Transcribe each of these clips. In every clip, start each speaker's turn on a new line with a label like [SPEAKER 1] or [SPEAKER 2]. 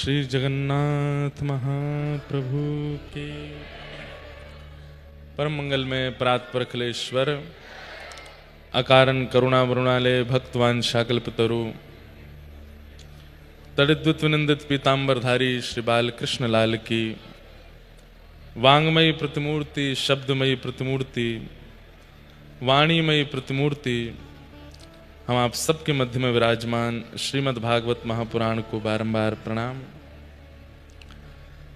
[SPEAKER 1] श्री जगन्नाथ महाप्रभु के परम मंगल में परात्पर खलेश्वर अकारण करुणा वरुणालय भक्तवान शाकल्पतरु तड़िद्वित विनंदित पीतांबरधारी श्री बाल कृष्ण लाल की वांगमयी प्रतिमूर्ति शब्दमयी प्रतिमूर्ति वाणीमयी प्रतिमूर्ति हम आप सबके मध्य में विराजमान श्रीमद् भागवत महापुराण को बारंबार प्रणाम।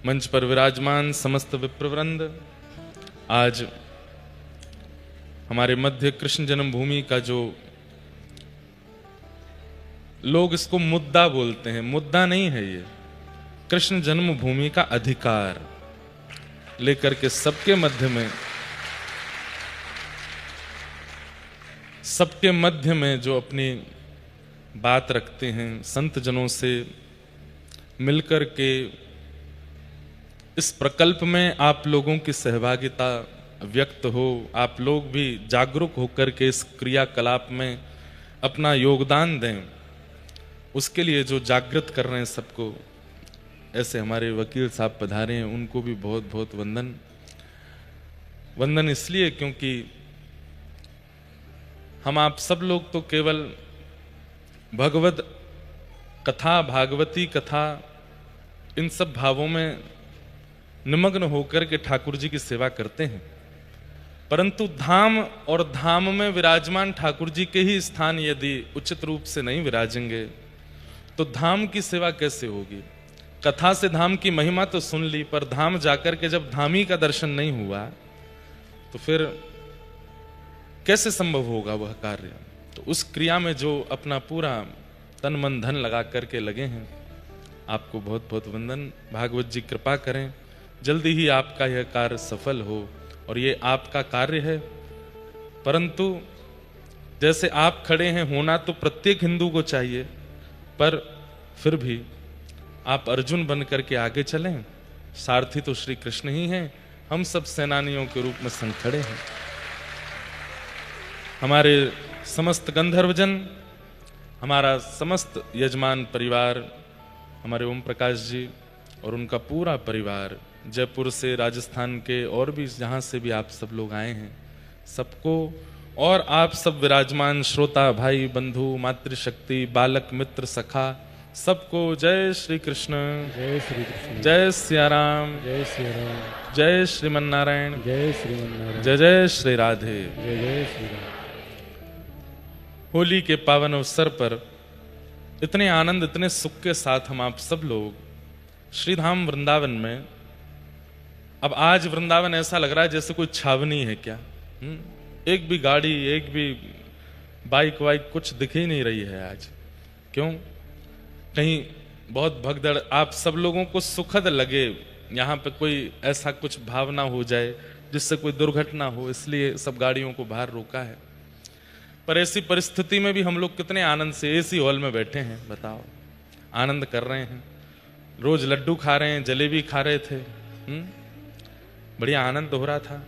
[SPEAKER 1] मंच पर विराजमान समस्त विप्रवृंद, आज हमारे मध्य कृष्ण जन्मभूमि का जो लोग इसको मुद्दा बोलते हैं, मुद्दा नहीं है ये, कृष्ण जन्मभूमि का अधिकार लेकर के सबके मध्य में जो अपनी बात रखते हैं, संत जनों से मिलकर के इस प्रकल्प में आप लोगों की सहभागिता व्यक्त हो, आप लोग भी जागरूक होकर के इस क्रियाकलाप में अपना योगदान दें, उसके लिए जो जागृत कर रहे हैं सबको, ऐसे हमारे वकील साहब पधारे हैं, उनको भी बहुत बहुत वंदन इसलिए क्योंकि हम आप सब लोग तो केवल भगवत कथा, भागवती कथा, इन सब भावों में निमग्न होकर के ठाकुर जी की सेवा करते हैं, परंतु धाम और धाम में विराजमान ठाकुर जी के ही स्थान यदि उचित रूप से नहीं विराजेंगे तो धाम की सेवा कैसे होगी। कथा से धाम की महिमा तो सुन ली, पर धाम जाकर के जब धामी का दर्शन नहीं हुआ तो फिर कैसे संभव होगा वह कार्य। तो उस क्रिया में जो अपना पूरा तन मन धन लगा करके लगे हैं, आपको बहुत बहुत वंदन। भागवत जी कृपा करें, जल्दी ही आपका यह कार्य सफल हो, और ये आपका कार्य है, परंतु जैसे आप खड़े हैं, होना तो प्रत्येक हिंदू को चाहिए, पर फिर भी आप अर्जुन बन करके आगे चलें। सारथी तो श्री कृष्ण ही हैं, हम सब सेनानियों के रूप में संग खड़े हैं। हमारे समस्त गंधर्वजन, हमारा समस्त यजमान परिवार, हमारे ओम प्रकाश जी और उनका पूरा परिवार, जयपुर से, राजस्थान के और भी जहाँ से भी आप सब लोग आए हैं, सबको, और आप सब विराजमान श्रोता भाई बंधु मातृशक्ति बालक मित्र सखा, सबको जय श्री कृष्ण,
[SPEAKER 2] जय श्री कृष्ण,
[SPEAKER 1] जय सिया राम,
[SPEAKER 2] जय श्री राम,
[SPEAKER 1] जय श्रीमन्नारायण,
[SPEAKER 2] जय श्रीमन्नारायण,
[SPEAKER 1] जय जय श्री राधे।
[SPEAKER 2] जय जय श्री राम।
[SPEAKER 1] होली के पावन अवसर पर इतने आनंद, इतने सुख के साथ हम आप सब लोग श्रीधाम वृंदावन में, अब आज वृंदावन ऐसा लग रहा है जैसे कोई छावनी है क्या। एक भी गाड़ी, एक भी बाइक वाइक कुछ दिख ही नहीं रही है आज। क्यों? कहीं बहुत भगदड़, आप सब लोगों को सुखद लगे, यहाँ पे कोई ऐसा कुछ भावना हो जाए जिससे कोई दुर्घटना हो, इसलिए सब गाड़ियों को बाहर रोका है। पर ऐसी परिस्थिति में भी हम लोग कितने आनंद से एसी हॉल में बैठे हैं, बताओ, आनंद कर रहे हैं, रोज लड्डू खा रहे हैं, जलेबी खा रहे थे, बढ़िया आनंद हो रहा था।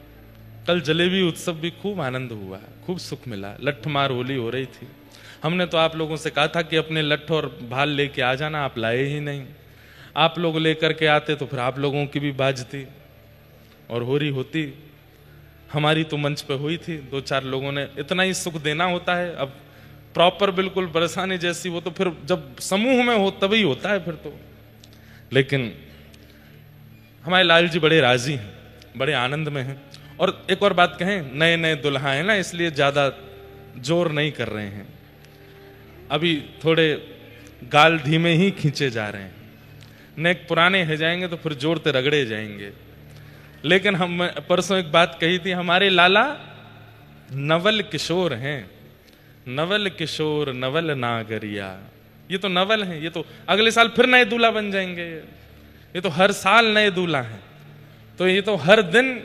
[SPEAKER 1] कल जलेबी उत्सव भी खूब आनंद हुआ, खूब सुख मिला, लठ मार होली हो रही थी। हमने तो आप लोगों से कहा था कि अपने लठ और भाल लेके आ जाना, आप लाए ही नहीं। आप लोग लेकर के आते तो फिर आप लोगों की भी बाजती और होरी होती। हमारी तो मंच पे हुई थी, 2-4 लोगों ने, इतना ही सुख देना होता है। अब प्रॉपर बिल्कुल बरसाने जैसी वो तो फिर जब समूह में हो तभी होता है फिर तो। लेकिन हमारे लाल जी बड़े राजी हैं, बड़े आनंद में हैं। और एक और बात कहें, नए नए दुल्हा है ना, इसलिए ज्यादा जोर नहीं कर रहे हैं, अभी थोड़े गाल धीमे ही खींचे जा रहे हैं। नेक पुराने हो जाएंगे तो फिर जोर से रगड़े जाएंगे। लेकिन हम परसों एक बात कही थी, हमारे लाला नवल किशोर हैं, नवल किशोर नवल नागरिया। ये तो नवल हैं, ये तो अगले साल फिर नए दूल्हा बन जाएंगे, ये तो हर साल नए दूल्हा हैं। तो ये तो हर दिन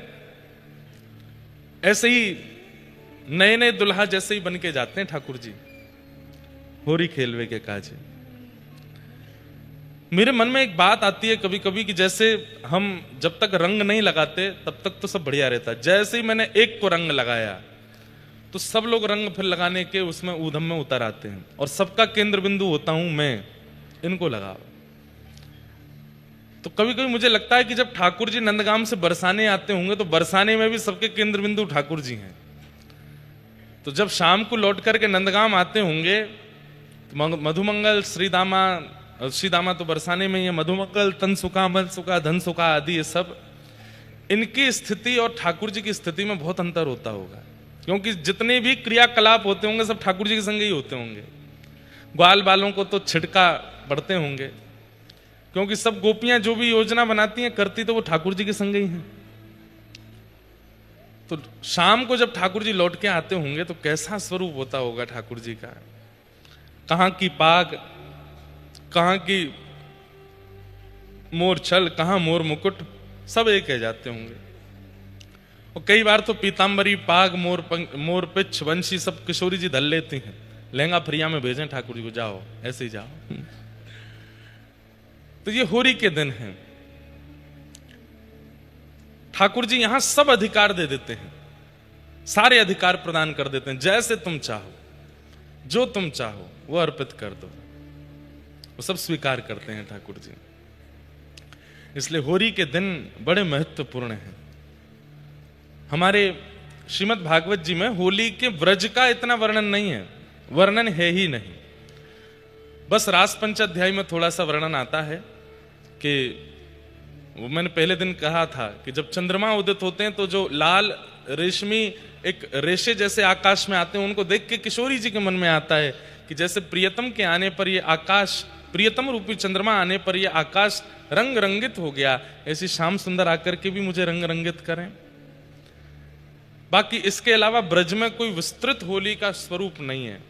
[SPEAKER 1] ऐसे ही नए नए दुल्हा जैसे ही बन के जाते हैं ठाकुर जी, होरी खेलवे के काजे। मेरे मन में एक बात आती है कभी कभी कि जैसे हम जब तक रंग नहीं लगाते तब तक तो सब बढ़िया रहता है, जैसे ही मैंने एक को रंग लगाया तो सब लोग रंग फिर लगाने के उसमें ऊधम में उतर आते हैं, और सबका केंद्र बिंदु होता हूं मैं, इनको लगाओ। तो कभी कभी मुझे लगता है कि जब ठाकुर जी नंदगाम से बरसाने आते होंगे तो बरसाने में भी सबके केंद्र बिंदु ठाकुर जी हैं। तो जब शाम को लौट करके नंदगाम आते होंगे तो मधुमंगल श्रीदामा तो बरसाने में ही है, मधुमंगल, तनसुका, मनसुका, धनसुका आदि ये सब, इनकी स्थिति और ठाकुर जी की स्थिति में बहुत अंतर होता होगा, क्योंकि जितने भी क्रियाकलाप होते होंगे सब ठाकुर जी के संग ही होते होंगे। ग्वाल बालों को तो छिड़का पड़ते होंगे, क्योंकि सब गोपियां जो भी योजना बनाती हैं करती तो वो ठाकुर जी के संग ही हैं। तो शाम को जब ठाकुर जी लौट के आते होंगे तो कैसा स्वरूप होता होगा ठाकुर जी का। कहां की पाग, कहां की मोर छल, कहां मोर मुकुट, सब एक कह जाते होंगे। और कई बार तो पीताम्बरी, पाग, मोर पिछ, वंशी सब किशोरी जी धल लेती हैं। लहंगा फ्रिया में भेजें ठाकुर जी को, जाओ ऐसे ही जाओ। तो ये होरी के दिन हैं। ठाकुर जी यहां सब अधिकार दे देते हैं, सारे अधिकार प्रदान कर देते हैं। जैसे तुम चाहो, जो तुम चाहो वो अर्पित कर दो, वो सब स्वीकार करते हैं ठाकुर जी। इसलिए होरी के दिन बड़े महत्वपूर्ण हैं। हमारे श्रीमद् भागवत जी में होली के व्रज का इतना वर्णन नहीं है, वर्णन है ही नहीं। बस रास पंचाध्याय में थोड़ा सा वर्णन आता है कि वो मैंने पहले दिन कहा था कि जब चंद्रमा उदित होते हैं तो जो लाल रेशमी एक रेशे जैसे आकाश में आते हैं, उनको देख के किशोरी जी के मन में आता है कि जैसे प्रियतम के आने पर ये आकाश, प्रियतम रूपी चंद्रमा आने पर ये आकाश रंग रंगित हो गया, ऐसी श्याम सुंदर आकर के भी मुझे रंग रंगित करें। बाकी इसके अलावा ब्रज में कोई विस्तृत होली का स्वरूप नहीं है।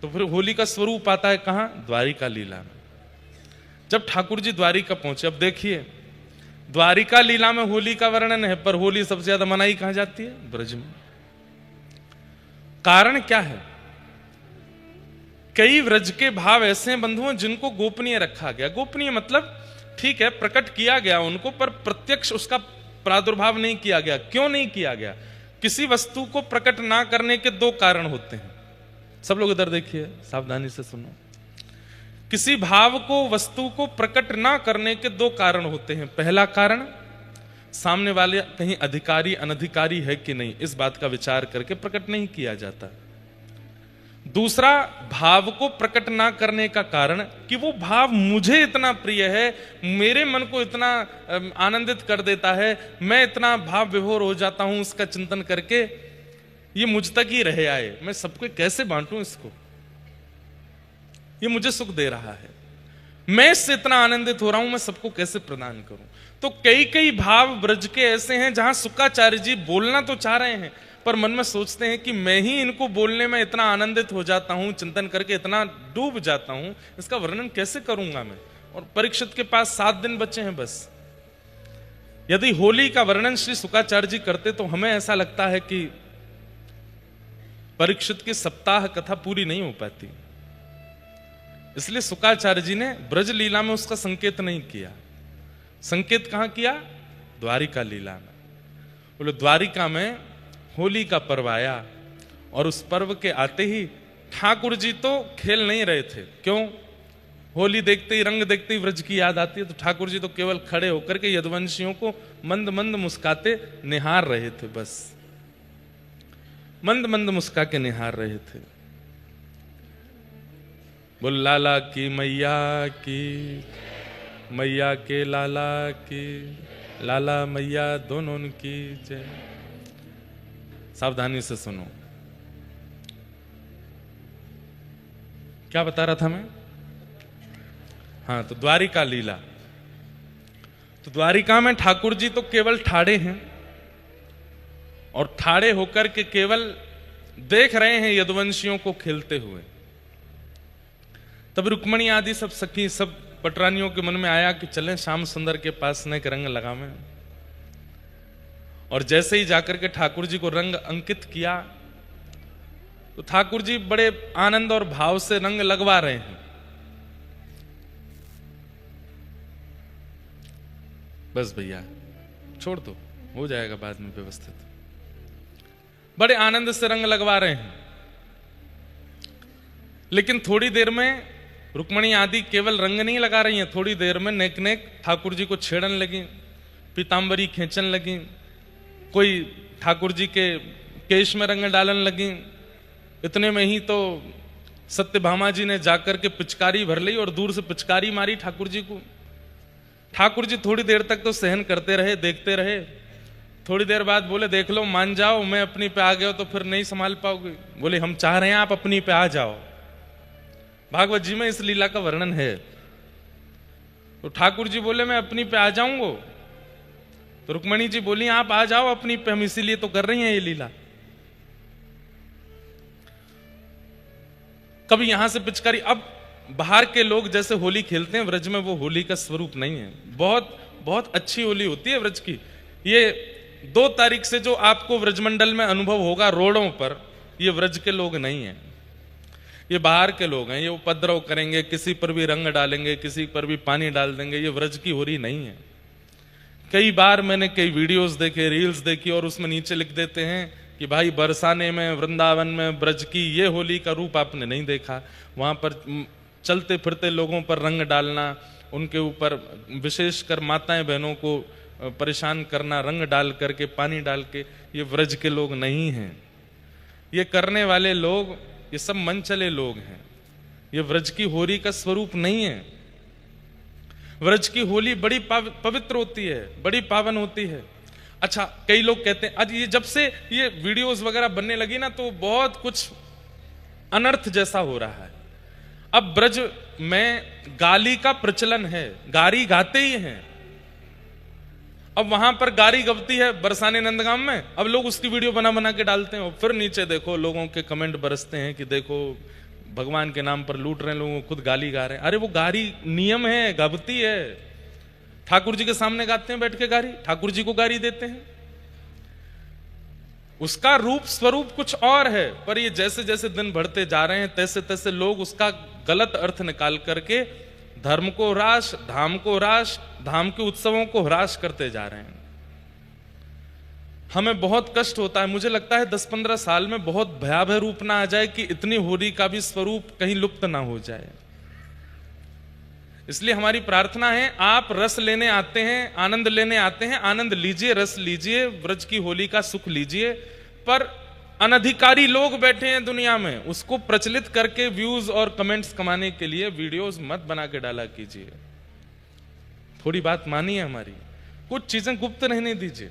[SPEAKER 1] तो फिर होली का स्वरूप आता है कहां? द्वारिका लीला में। जब ठाकुर जी द्वारिका पहुंचे, अब देखिए द्वारिका लीला में होली का वर्णन है, पर होली सबसे ज्यादा मनाई कहां जाती है? ब्रज में। कारण क्या है? कई व्रज के भाव ऐसे हैं बंधुओं जिनको गोपनीय रखा गया। गोपनीय मतलब ठीक है, प्रकट किया गया उनको, पर प्रत्यक्ष उसका प्रादुर्भाव नहीं किया गया। क्यों नहीं किया गया? किसी वस्तु को प्रकट ना करने के दो कारण होते हैं। सब लोग इधर देखिए, सावधानी से सुनो। किसी भाव को, वस्तु को प्रकट ना करने के दो कारण होते हैं। पहला कारण, सामने वाले कहीं अधिकारी अनधिकारी है कि नहीं, इस बात का विचार करके प्रकट नहीं किया जाता। दूसरा, भाव को प्रकट ना करने का कारण कि वो भाव मुझे इतना प्रिय है, मेरे मन को इतना आनंदित कर देता है, मैं इतना भाव विभोर हो जाता हूं उसका चिंतन करके, ये मुझ तक ही रह आए, मैं सबको कैसे बांटूं इसको, ये मुझे सुख दे रहा है, मैं इससे इतना आनंदित हो रहा हूं, मैं सबको कैसे प्रदान करूं। तो कई कई भाव ब्रज के ऐसे हैं जहां शुक्राचार्य जी बोलना तो चाह रहे हैं, पर मन में सोचते हैं कि मैं ही इनको बोलने में इतना आनंदित हो जाता हूं, चिंतन करके इतना डूब जाता हूं, इसका वर्णन कैसे करूंगा मैं। और परीक्षित के पास 7 दिन बचे हैं बस। यदि होली का वर्णन श्री शुक्राचार्य जी करते तो हमें ऐसा लगता है कि परीक्षित की सप्ताह कथा पूरी नहीं हो पाती। इसलिए शुक्राचार्य जी ने ब्रज लीला में उसका संकेत नहीं किया। संकेत कहां किया? द्वारिका लीला में। बोले द्वारिका में होली का पर्व आया और उस पर्व के आते ही ठाकुर जी तो खेल नहीं रहे थे। क्यों? होली देखते ही, रंग देखते ही व्रज की याद आती है, तो ठाकुर जी तो केवल खड़े होकर के यदुवंशियों को मंद मंद मुस्काते निहार रहे थे। बस मंद मंद मुस्का के निहार रहे थे। बोल लाला की मैया की, मैया के लाला की, लाला मैया दोनों की जय। सावधानी से सुनो, क्या बता रहा था मैं? हाँ, तो द्वारिका लीला। तो द्वारिका में ठाकुर जी तो केवल ठाड़े हैं और ठाड़े होकर के केवल देख रहे हैं यदुवंशियों को खेलते हुए। तब रुक्मणी आदि सब सखी, सब पटरानियों के मन में आया कि चलें श्याम सुंदर के पास न एक रंग लगावें। और जैसे ही जाकर के ठाकुर जी को रंग अंकित किया तो ठाकुर जी बड़े आनंद और भाव से रंग लगवा रहे हैं। बस भैया छोड़ दो, हो जाएगा बाद में व्यवस्थित। बड़े आनंद से रंग लगवा रहे हैं, लेकिन थोड़ी देर में रुक्मणी आदि केवल रंग नहीं लगा रही हैं, थोड़ी देर में नेक नेक ठाकुर जी को छेड़न लगी, पीताम्बरी खींचन लगी, कोई ठाकुर जी के केश में रंग डालन लगी। इतने में ही तो सत्यभामा जी ने जाकर के पिचकारी भर ली और दूर से पिचकारी मारी ठाकुर जी को। ठाकुर जी थोड़ी देर तक तो सहन करते रहे, देखते रहे। थोड़ी देर बाद बोले देख लो, मान जाओ, मैं अपनी पे आ गया तो फिर नहीं संभाल पाओगे। बोले हम चाह रहे हैं आप अपनी पे आ जाओ। भागवत जी में इस लीला का वर्णन है। तो ठाकुर जी बोले मैं अपनी पे आ जाऊंगा। तो रुक्मणी जी बोली आप आ जाओ अपनी पे, हम इसीलिए तो कर रही हैं ये लीला। कभी यहां से पिचकारी। अब बाहर के लोग जैसे होली खेलते हैं, व्रज में वो होली का स्वरूप नहीं है। बहुत बहुत अच्छी होली होती है व्रज की। ये 2 तारीख से जो आपको व्रजमंडल में अनुभव होगा रोडों पर, ये व्रज के लोग नहीं हैं, ये बाहर के लोग हैं। ये उपद्रव करेंगे, किसी पर भी रंग डालेंगे, किसी पर भी पानी डाल देंगे। ये व्रज की होली नहीं है। कई बार मैंने कई वीडियोस देखे, रील्स देखी, और उसमें नीचे लिख देते हैं कि भाई बरसाने में, वृंदावन में ब्रज की ये होली का रूप आपने नहीं देखा। वहां पर चलते फिरते लोगों पर रंग डालना, उनके ऊपर विशेषकर माताएं बहनों को परेशान करना, रंग डाल करके, पानी डाल के, ये व्रज के लोग नहीं हैं। ये करने वाले लोग ये सब मन चले लोग हैं। ये व्रज की होली का स्वरूप नहीं है। व्रज की होली बड़ी पवित्र होती है, बड़ी पावन होती है। अच्छा, कई लोग कहते हैं आज ये जब से ये वीडियोस वगैरह बनने लगी ना, तो बहुत कुछ अनर्थ जैसा हो रहा है। अब ब्रज में गाली का प्रचलन है, गारी गाते ही हैं। अब वहां पर गारी गबती है बरसाने नंदगाम में, अब लोग उसकी वीडियो बना बना के डालते हैं। और फिर नीचे देखो लोगों के कमेंट बरसते हैं कि देखो भगवान के नाम पर लूट रहे हैं लोगों को, खुद गाली गा रहे हैं। अरे वो गारी नियम है, गबती है। ठाकुर जी के सामने गाते हैं बैठ के गारी, ठाकुर जी को गारी देते हैं। उसका रूप स्वरूप कुछ और है, पर ये जैसे जैसे दिन बढ़ते जा रहे हैं तैसे तैसे लोग उसका गलत अर्थ निकाल करके धर्म को ह्रास, धाम को ह्रास, धाम के उत्सवों को ह्रास करते जा रहे हैं। हमें बहुत कष्ट होता है। मुझे लगता है 10-15 साल में बहुत भयावह रूप ना आ जाए कि इतनी होली का भी स्वरूप कहीं लुप्त ना हो जाए। इसलिए हमारी प्रार्थना है, आप रस लेने आते हैं, आनंद लेने आते हैं, आनंद लीजिए, रस लीजिए, व्रज की होली का सुख लीजिए। पर अनधिकारी लोग बैठे हैं दुनिया में, उसको प्रचलित करके व्यूज और कमेंट्स कमाने के लिए वीडियोस मत बना के डाला कीजिए। थोड़ी बात मानिए हमारी, कुछ चीजें गुप्त रहने दीजिए।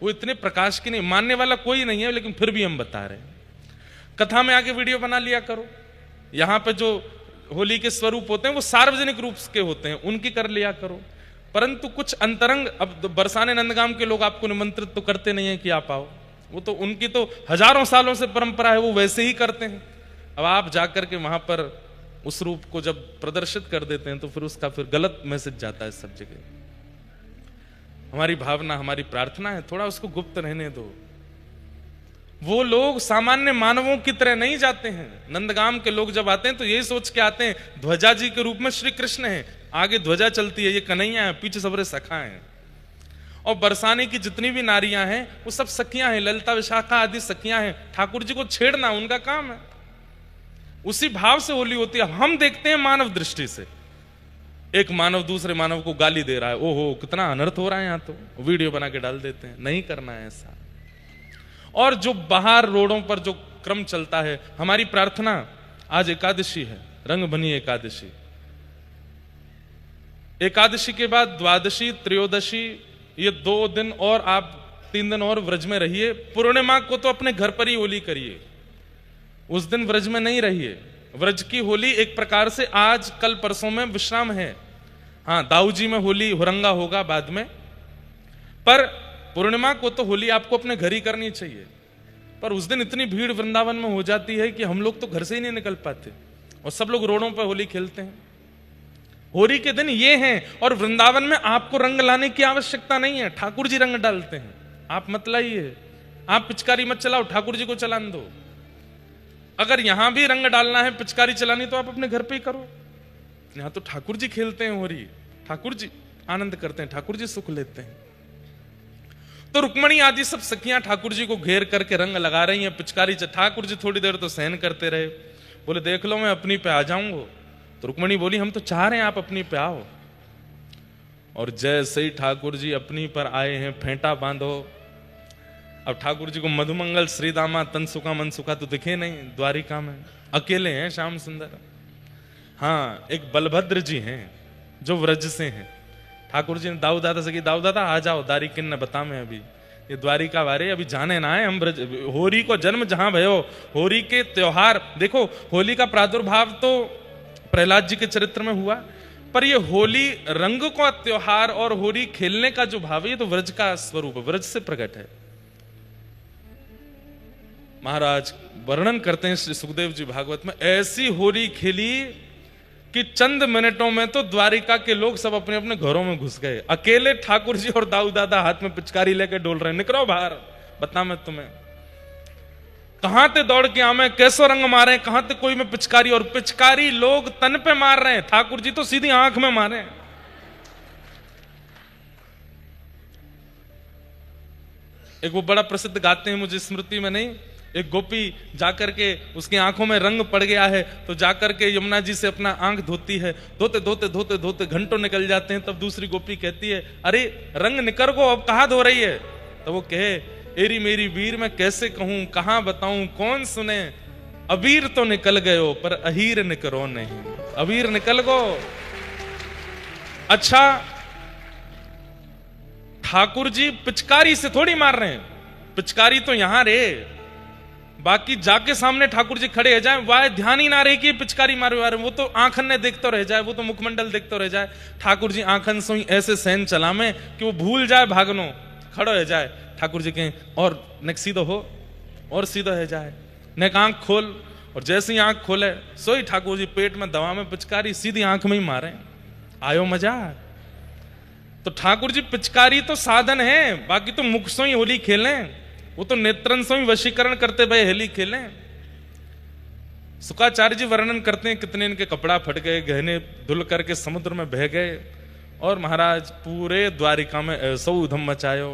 [SPEAKER 1] वो इतने प्रकाश की नहीं, मानने वाला कोई नहीं है, लेकिन फिर भी हम बता रहे हैं। कथा में आके वीडियो बना लिया करो। यहां पे जो होली के स्वरूप होते हैं वो सार्वजनिक रूप के होते हैं, उनकी कर लिया करो। परंतु कुछ अंतरंग, अब बरसाने नंदगाम के लोग आपको निमंत्रित तो करते नहीं है कि आप आओ, वो तो उनकी तो हजारों सालों से परंपरा है, वो वैसे ही करते हैं। अब आप जाकर के वहां पर उस रूप को जब प्रदर्शित कर देते हैं तो फिर उसका फिर गलत मैसेज जाता है सब जगह। हमारी भावना, हमारी प्रार्थना है, थोड़ा उसको गुप्त रहने दो। वो लोग सामान्य मानवों की तरह नहीं जाते हैं। नंदगाम के लोग जब आते हैं तो यही सोच के आते हैं ध्वजा जी के रूप में श्री कृष्ण है, आगे ध्वजा चलती है, ये कन्हैया है, पीछे सबरे सखा हैं। और बरसाने की जितनी भी नारियां हैं वो सब सखियां हैं, ललिता विशाखा आदि सखियां हैं। ठाकुर जी को छेड़ना उनका काम है। उसी भाव से होली होती है। हम देखते हैं मानव दृष्टि से, एक मानव दूसरे मानव को गाली दे रहा है, ओहो कितना अनर्थ हो रहा है, यहां तो वीडियो बना के डाल देते हैं। नहीं करना है ऐसा। और जो बाहर रोडों पर जो क्रम चलता है, हमारी प्रार्थना, आज एकादशी है, रंग बनी एकादशी। एकादशी के बाद द्वादशी, त्रयोदशी, ये 2 दिन और आप 3 दिन और व्रज में रहिए। पूर्णिमा को तो अपने घर पर ही होली करिए, उस दिन व्रज में नहीं रहिए। व्रज की होली एक प्रकार से आज कल परसों में विश्राम है। हाँ, दाऊ जी में होली हुरंगा होगा बाद में, पर पूर्णिमा को तो होली आपको अपने घर ही करनी चाहिए। पर उस दिन इतनी भीड़ वृंदावन में हो जाती है कि हम लोग तो घर से ही नहीं निकल पाते और सब लोग रोडों पर होली खेलते हैं। होली के दिन ये हैं, और वृंदावन में आपको रंग लाने की आवश्यकता नहीं है, ठाकुर जी रंग डालते हैं। आप मत लाइए, आप पिचकारी मत चलाओ, ठाकुर जी को चलाने दो। अगर यहां भी रंग डालना है, पिचकारी चलानी, तो आप अपने घर पे ही करो। यहां तो ठाकुर जी खेलते हैं होली, ठाकुर जी आनंद करते हैं, ठाकुर जी सुख लेते हैं। तो रुक्मणी आदि सब सखियां ठाकुर जी को घेर करके रंग लगा रही हैं, पिचकारी। ठाकुर जी थोड़ी देर तो सहन करते रहे, बोले देख लो मैं अपनी पे आ जाऊंगा। तो रुक्मणी बोली हम तो चाह रहे हैं आप अपनी पे आओ। और जैसे ही ठाकुर जी अपनी पर आए हैं, फेंटा बांधो। अब ठाकुर जी को मधुमंगल श्रीदामा तनसुका मनसुका तो दिखे नहीं द्वारिका में, अकेले हैं श्याम सुंदर। हाँ, एक बलभद्र जी हैं जो व्रज से हैं। ठाकुर जी ने दाऊ दादा से कि दाऊ दादा आ जाओ, दारी किन ने बता मैं अभी ये द्वारिका वारे अभी जाने ना है हम ब्रज। होरी को जन्म जहां भयो, होरी के त्योहार देखो, होली का प्रादुर्भाव तो प्रहलाद जी के चरित्र में हुआ, पर ये होली रंग का त्योहार और होली खेलने का जो भाव है, ये तो व्रज का स्वरूप है, व्रज से प्रकट है। महाराज वर्णन करते हैं श्री सुखदेव जी भागवत में, ऐसी होली खेली कि चंद मिनटों में तो द्वारिका के लोग सब अपने अपने घरों में घुस गए। अकेले ठाकुर जी और दाऊ दादा हाथ में पिचकारी लेके डोल रहे हैं, निकलो बाहर, बता मैं तुम्हें कहां ते दौड़ के आवे, कैसो रंग मारे, कहां ते कोई में पिचकारी, और पिचकारी लोग तन पे मार रहे हैं, ठाकुर जी तो सीधी आंख में मारे। एक वो बड़ा प्रसिद्ध गाते हैं, मुझे स्मृति में नहीं, एक गोपी जाकर के उसकी आंखों में रंग पड़ गया है तो जाकर के यमुना जी से अपना आंख धोती है, धोते धोते धोते धोते घंटों निकल जाते हैं। तब दूसरी गोपी कहती है अरे रंग निकर को अब कहां धो रही है? तो वो कहे एरी मेरी वीर मैं कैसे कहूं, कहां बताऊं, कौन सुने, अबीर तो निकल गयो पर अहीर निकरो नहीं, अबीर निकल गो। अच्छा, ठाकुर जी पिचकारी से थोड़ी मार रहे हैं, पिचकारी तो यहां रे, बाकी जाके सामने ठाकुर जी खड़े हो जाए, वह ध्यान ही ना रहे कि पिचकारी मारे, वो तो आंखन ने देखते रह जाए, वो तो मुखमंडल देखते रह जाए। ठाकुर जी आंखन से ऐसे सहन चलामे कि वो भूल जाए भागनो, खड़ो हो जाए। ठाकुर जी कहें और नेक सीधो हो, और सीधो हो जाए, नेक आंख खोल, और जैसे ही आंख खोले सोई ठाकुर जी पेट में दवा में पिचकारी सीधी आंख में ही मारे। आयो मजा। तो ठाकुर जी पिचकारी तो साधन है, बाकी तो मुख से ही होली खेलें, वो तो नेत्रन से ही वशीकरण करते भाई हेली खेलें। शुकाचार्य जी वर्णन करते हैं कितने इनके कपड़ा फट गए, गहने धुल करके समुद्र में बह गए, और महाराज पूरे द्वारिका में ऐसा उधम मचायो।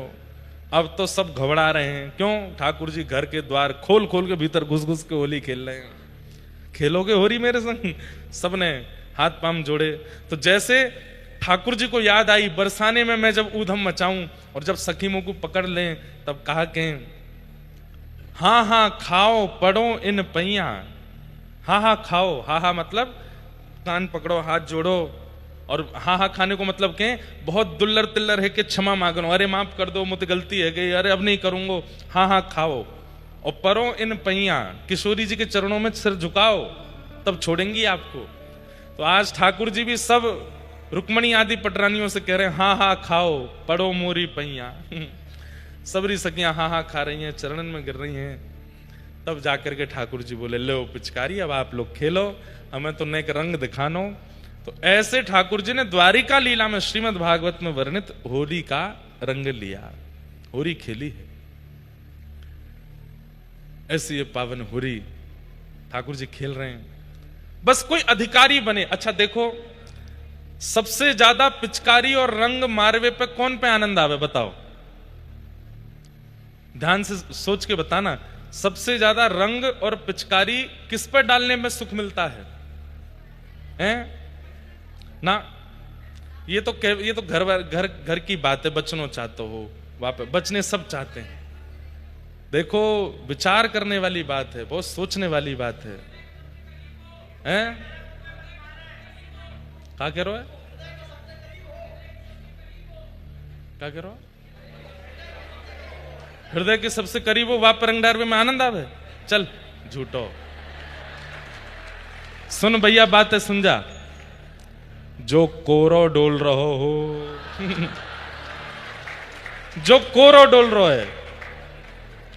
[SPEAKER 1] अब तो सब घबरा रहे हैं, क्यों? ठाकुर जी घर के द्वार खोल खोल के भीतर घुस घुस के होली खेल रहे हैं। खेलोगे होली मेरे संग? सबने हाथ पांव जोड़े। तो जैसे ठाकुर जी को याद आई बरसाने में मैं जब ऊधम मचाऊं और जब सखीमों को पकड़ लें, तब कहा के हाँ हाँ खाओ पड़ो इन पैया, हाँ हाँ खाओ, हाँ हाँ मतलब कान पकड़ो हाथ जोड़ो, और हाँ हाँ खाने को मतलब के बहुत दुल्लर तिल्लर है कि क्षमा मांगो, अरे माफ कर दो मुझे गलती है गई, अरे अब नहीं करूंगो, हाँ हाँ खाओ और परो इन पैया, किशोरी जी के चरणों में सिर झुकाओ, तब छोड़ेंगी आपको। तो आज ठाकुर जी भी सब रुक्मणी आदि पटरानियों से कह रहे हैं हाँ हाँ खाओ पड़ो मोरी पैया। सबरी सखियां हाँ हाँ खा रही हैं, चरणन में गिर रही हैं। तब जाकर के ठाकुर जी बोले लो पिचकारी अब आप लोग खेलो, हमें तो नेक रंग दिखानो। तो ऐसे ठाकुर जी ने द्वारिका लीला में श्रीमद् भागवत में वर्णित होली का रंग लिया, होली खेली है। ऐसी ये पावन होली ठाकुर जी खेल रहे हैं, बस कोई अधिकारी बने। अच्छा देखो, सबसे ज्यादा पिचकारी और रंग मारवे पे कौन पे आनंद आवे बताओ? ध्यान से सोच के बताना, सबसे ज्यादा रंग और पिचकारी किस पे डालने में सुख मिलता है? हैं? ना, ये तो घर की बात है, बचनो चाहते हो वहां पे, बचने सब चाहते हैं। देखो विचार करने वाली बात है, बहुत सोचने वाली बात है। हैं? क्या कह रहे हो? क्या कह रहे हो? हृदय के सबसे करीब हो वहां पर रंग डालवे में आनंद आवे? चल झूठो, सुन भैया बात है, सुन जा। जो कोरो डोल रहो हो जो कोरो डोल रहो है,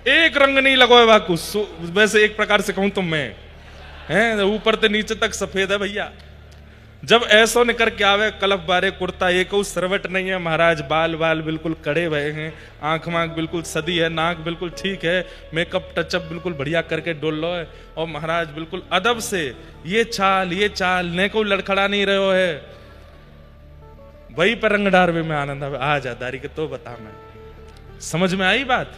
[SPEAKER 1] एक रंग नहीं लगो है वाकू, वैसे एक प्रकार से कहूं तो मैं हैं ऊपर से नीचे तक सफेद है भैया। जब ऐसो निकर के आवे कलफ बारे कुर्ता, एक सरवट नहीं है महाराज, बाल बाल बिल्कुल कड़े हुए हैं, आंख मांख बिल्कुल सदी है, नाक बिल्कुल ठीक है, मेकअप टचअप बिल्कुल बढ़िया करके डोल लो है, और महाराज बिल्कुल अदब से ये चाल ने को लड़खड़ा नहीं रहे हो है, वही पर रंग डारवे में आनंद आवे। आ जा दारी के तो बता, मैं समझ में आई बात?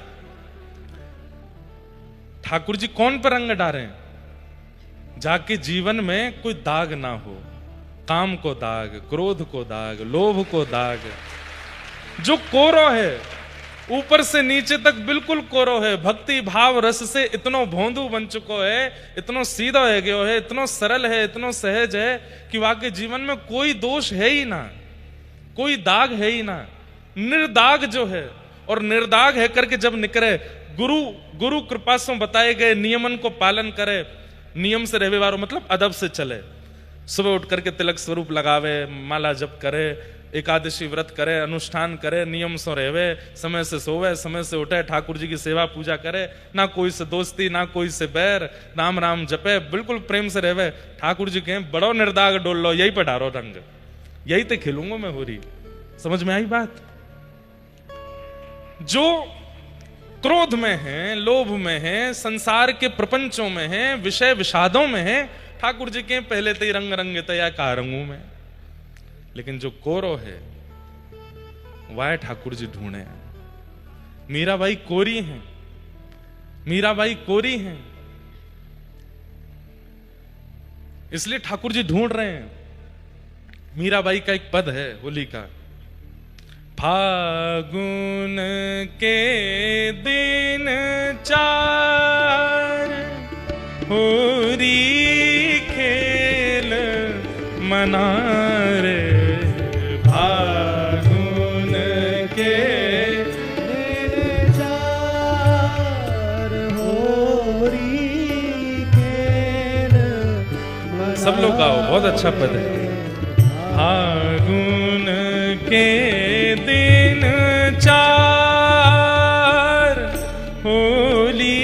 [SPEAKER 1] ठाकुर जी कौन पर रंग डारे? जाके जीवन में कोई दाग ना हो, काम को दाग, क्रोध को दाग, लोभ को दाग, जो कोरो है ऊपर से नीचे तक बिल्कुल कोरो है, भक्ति भाव रस से इतनो भोंदू बन चुको है, इतनो सीधा है गयो है, इतनो सरल है, इतनो सहज है कि वाकई जीवन में कोई दोष है ही ना, कोई दाग है ही ना, निर्दाग जो है। और निर्दाग है करके जब निकले, गुरु कृपा से बताए गए नियमन को पालन करे, नियम से रहवे वारो मतलब अदब से चले, सुबह उठ करके तिलक स्वरूप लगावे, माला जप करे, एकादशी व्रत करे, अनुष्ठान करे, नियम से रहवे, समय से सोवे, समय से उठे, ठाकुर जी की सेवा पूजा करे, ना कोई से दोस्ती, ना कोई से बैर, राम राम जपे, बिल्कुल प्रेम से रहवे। ठाकुर जी कहें बड़ो निर्दाग डोल लो, यही पे डारो रंग, यही तो खिलूंगा मैं होरी। समझ में आई बात? जो क्रोध में है, लोभ में है, संसार के प्रपंचों में है, विषय विषादों में है, ठाकुर जी के पहले तो ही रंग रंग तया का रंगू में। लेकिन जो कोरो है वह ठाकुर जी ढूंढे। मीराबाई कोरी हैं, मीराबाई कोरी हैं, इसलिए ठाकुर जी ढूंढ रहे हैं। मीराबाई का एक पद है होली का, फागुन के दिन 4 होरी खेल मना रे, फागुन के दिन
[SPEAKER 2] 4 होरी खेल मना।
[SPEAKER 1] सब लोग गाओ, बहुत अच्छा पद है। फागुन के दिन 4 होली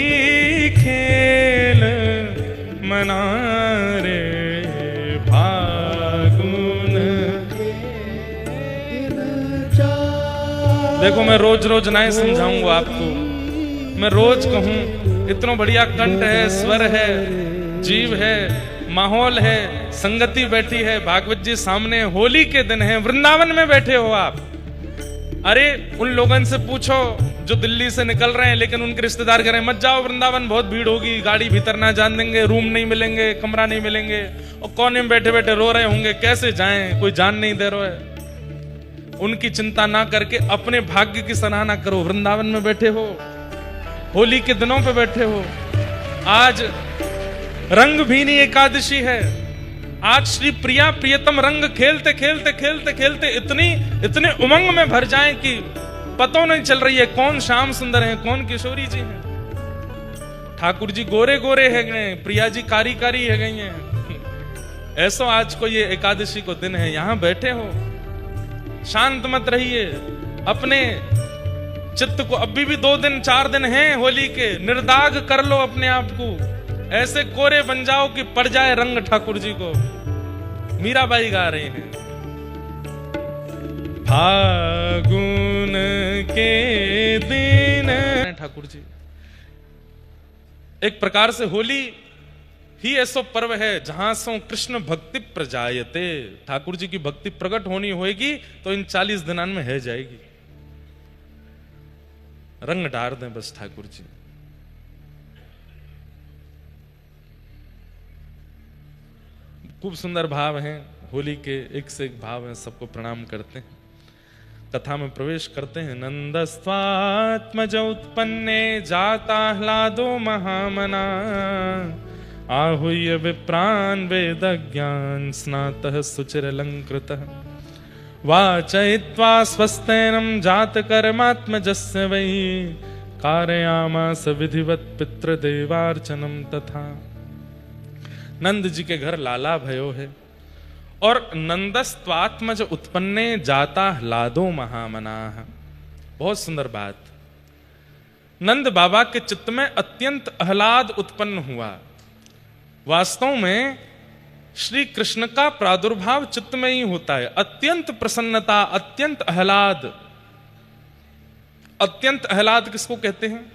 [SPEAKER 1] खेल मना रे, फागुन के दिन 4। देखो मैं रोज रोज नहीं समझाऊंगा आपको, मैं रोज कहूं, इतना बढ़िया कंठ है, स्वर है, जीव है, माहौल है, संगति बैठी है, भागवत जी सामने, होली के दिन है, वृंदावन में बैठे हो आप। अरे उन लोगों से पूछो जो दिल्ली से निकल रहे हैं लेकिन उनके रिश्तेदार कह रहे हैं मत जाओ वृंदावन, बहुत भीड़ होगी, गाड़ी भीतर ना जान देंगे, रूम नहीं मिलेंगे, कमरा नहीं मिलेंगे, और कोने में बैठे बैठे रो रहे होंगे कैसे जाएं, कोई जान नहीं दे रहा है। उनकी चिंता ना करके अपने भाग्य की सराहना करो, वृंदावन में बैठे हो, होली के दिनों पे बैठे हो। आज रंग भीनी एकादशी है, आज श्री प्रिया प्रियतम रंग खेलते खेलते खेलते खेलते इतने उमंग में भर जाएं कि पता नहीं चल रही है कौन श्याम सुंदर है, कौन किशोरी जी हैं। ठाकुर जी गोरे गोरे है गए, प्रिया जी कारी कारी है गई हैं। ऐसो आज को ये एकादशी को दिन है, यहां बैठे हो, शांत मत रहिए, अपने चित्त को, अभी भी 2 दिन 4 दिन हैं होली के, निर्दाग कर लो अपने आप को, ऐसे कोरे बन जाओ कि पड़ जाए रंग ठाकुर जी को। मीराबाई गा रही हैं, फागुन के दिन। ठाकुर जी एक प्रकार से होली ही ऐसा पर्व है जहां सो कृष्ण भक्ति प्रजायते, ठाकुर जी की भक्ति प्रकट होनी होगी तो इन 40 दिनों में है जाएगी। रंग डार दें बस ठाकुर जी। खूब सुंदर भाव हैं होली के, एक से एक भाव हैं, सबको प्रणाम करते हैं। कथा में प्रवेश करते हैं। नंदस्त्वात्मज उत्पन्ने जाता ह्लादो महामना, आहूय विप्रान् वेद ज्ञान स्नातः सुचिरलंकृतः, वाचयित्वा स्वस्तेनं जात कर्मात्मजस्य वै, कारयामास विधिवत पितृदेवार्चनं तथा। नंद जी के घर लाला भयो है, और नंदस्त्वात्मज उत्पन्ने जाता ह्लादो महामनाः। बहुत सुंदर बात, नंद बाबा के चित्त में अत्यंत आह्लाद उत्पन्न हुआ। वास्तव में श्री कृष्ण का प्रादुर्भाव चित्त में ही होता है, अत्यंत प्रसन्नता, अत्यंत आह्लाद। अत्यंत आह्लाद किसको कहते हैं?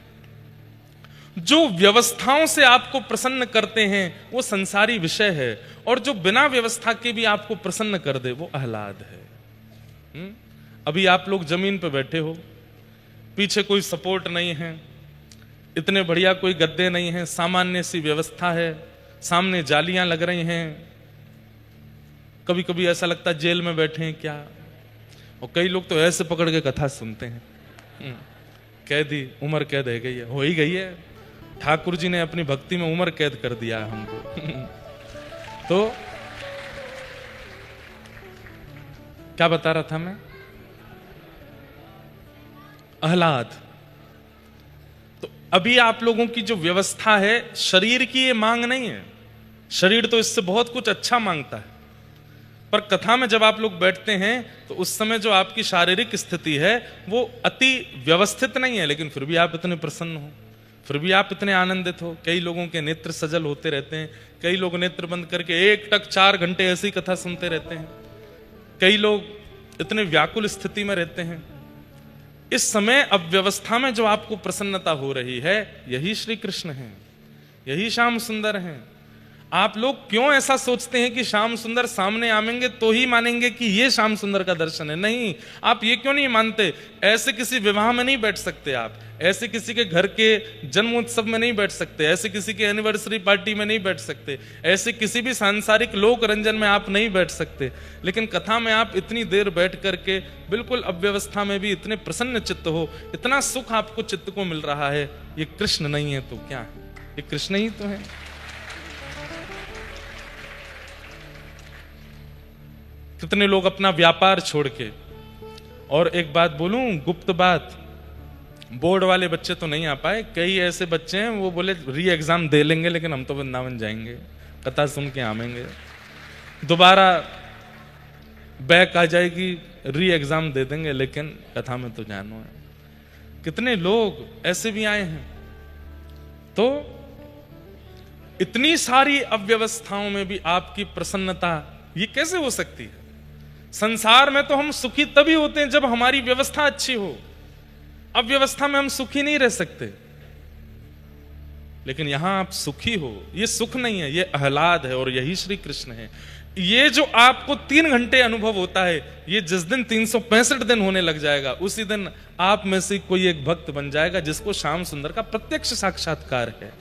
[SPEAKER 1] जो व्यवस्थाओं से आपको प्रसन्न करते हैं वो संसारी विषय है, और जो बिना व्यवस्था के भी आपको प्रसन्न कर दे वो आह्लाद है। अभी आप लोग जमीन पे बैठे हो, पीछे कोई सपोर्ट नहीं है, इतने बढ़िया कोई गद्दे नहीं है, सामान्य सी व्यवस्था है, सामने जालियां लग रही हैं, कभी कभी ऐसा लगता है जेल में बैठे हैं क्या। और कई लोग तो ऐसे पकड़ के कथा सुनते हैं, कैदी उम्र कैद है गई है, हो ही गई है। ठाकुर जी ने अपनी भक्ति में उम्र कैद कर दिया है हमको। तो क्या बता रहा था मैं, आह्लाद। तो अभी आप लोगों की जो व्यवस्था है, शरीर की ये मांग नहीं है, शरीर तो इससे बहुत कुछ अच्छा मांगता है, पर कथा में जब आप लोग बैठते हैं तो उस समय जो आपकी शारीरिक स्थिति है वो अति व्यवस्थित नहीं है, लेकिन फिर भी आप इतने प्रसन्न हो, फिर भी आप इतने आनंदित हो। कई लोगों के नेत्र सजल होते रहते हैं, कई लोग नेत्र बंद करके 1 घंटे ऐसी कथा सुनते रहते हैं, कई लोग इतने व्याकुल स्थिति में रहते हैं। इस समय अव्यवस्था में जो आपको प्रसन्नता हो रही है, यही श्री कृष्ण है, यही श्याम सुंदर हैं। आप लोग क्यों ऐसा सोचते हैं कि श्याम सुंदर सामने आएंगे तो ही मानेंगे कि ये श्याम सुंदर का दर्शन है? नहीं, आप ये क्यों नहीं मानते? ऐसे किसी विवाह में नहीं बैठ सकते आप, ऐसे किसी के घर के जन्मोत्सव में नहीं बैठ सकते, ऐसे किसी के एनिवर्सरी पार्टी में नहीं बैठ सकते, ऐसे किसी भी सांसारिक लोक रंजन में आप नहीं बैठ सकते। लेकिन कथा में आप इतनी देर बैठ करके बिल्कुल अव्यवस्था में भी इतने प्रसन्न चित्त हो, इतना सुख आपको चित्त को मिल रहा है। ये कृष्ण नहीं है तो क्या है? ये कृष्ण ही तो है। कितने लोग अपना व्यापार छोड़ के, और एक बात बोलूं, गुप्त बात, बोर्ड वाले बच्चे तो नहीं आ पाए, कई ऐसे बच्चे हैं वो बोले री एग्जाम दे लेंगे लेकिन हम तो वृंदावन जाएंगे, कथा सुन के आवेंगे, दोबारा बैक आ जाएगी, री एग्जाम दे देंगे लेकिन कथा में तो जानो है। कितने लोग ऐसे भी आए हैं। तो इतनी सारी अव्यवस्थाओं में भी आपकी प्रसन्नता, ये कैसे हो सकती है? संसार में तो हम सुखी तभी होते हैं जब हमारी व्यवस्था अच्छी हो, अव्यवस्था में हम सुखी नहीं रह सकते। लेकिन यहां आप सुखी हो, ये सुख नहीं है, ये आह्लाद है, और यही श्री कृष्ण है। ये जो आपको 3 घंटे अनुभव होता है, ये जिस दिन 365 दिन होने लग जाएगा, उसी दिन आप में से कोई एक भक्त बन जाएगा जिसको श्याम सुंदर का प्रत्यक्ष साक्षात्कार है।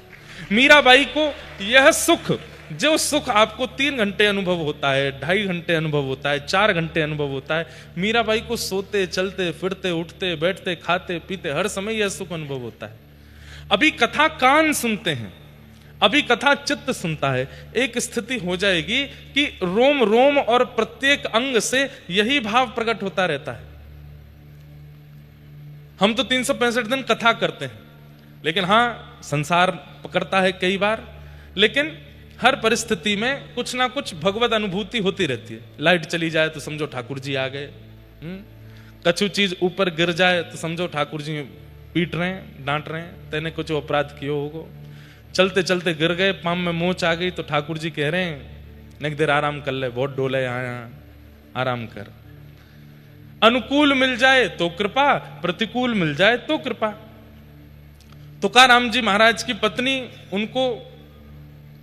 [SPEAKER 1] मीराबाई को यह सुख, जो सुख आपको 3 घंटे अनुभव होता है, 2.5 घंटे अनुभव होता है, 4 घंटे अनुभव होता है, मीराबाई को सोते चलते फिरते उठते बैठते खाते पीते हर समय यह सुख अनुभव होता है। अभी कथा कान सुनते हैं, अभी कथा चित्त सुनता है। एक स्थिति हो जाएगी कि रोम रोम और प्रत्येक अंग से यही भाव प्रकट होता रहता है। हम तो 365 दिन कथा करते हैं, लेकिन हां, संसार पकड़ता है कई बार, लेकिन हर परिस्थिति में कुछ ना कुछ भगवत अनुभूति होती रहती है। लाइट चली जाए तो समझो ठाकुर जी आ गए, कछु चीज ऊपर गिर जाए तो समझो ठाकुर जी पीट रहे हैं, डांट रहे हैं, तेने कुछ अपराध किया होगा। चलते चलते गिर गए, पाम में मोच आ गई तो ठाकुर जी कह रहे हैं नेक देर आराम कर ले, बहुत डोले यहाँ आराम कर। अनुकूल मिल जाए तो कृपा, प्रतिकूल मिल जाए तो कृपा। तुकाराम जी महाराज की पत्नी उनको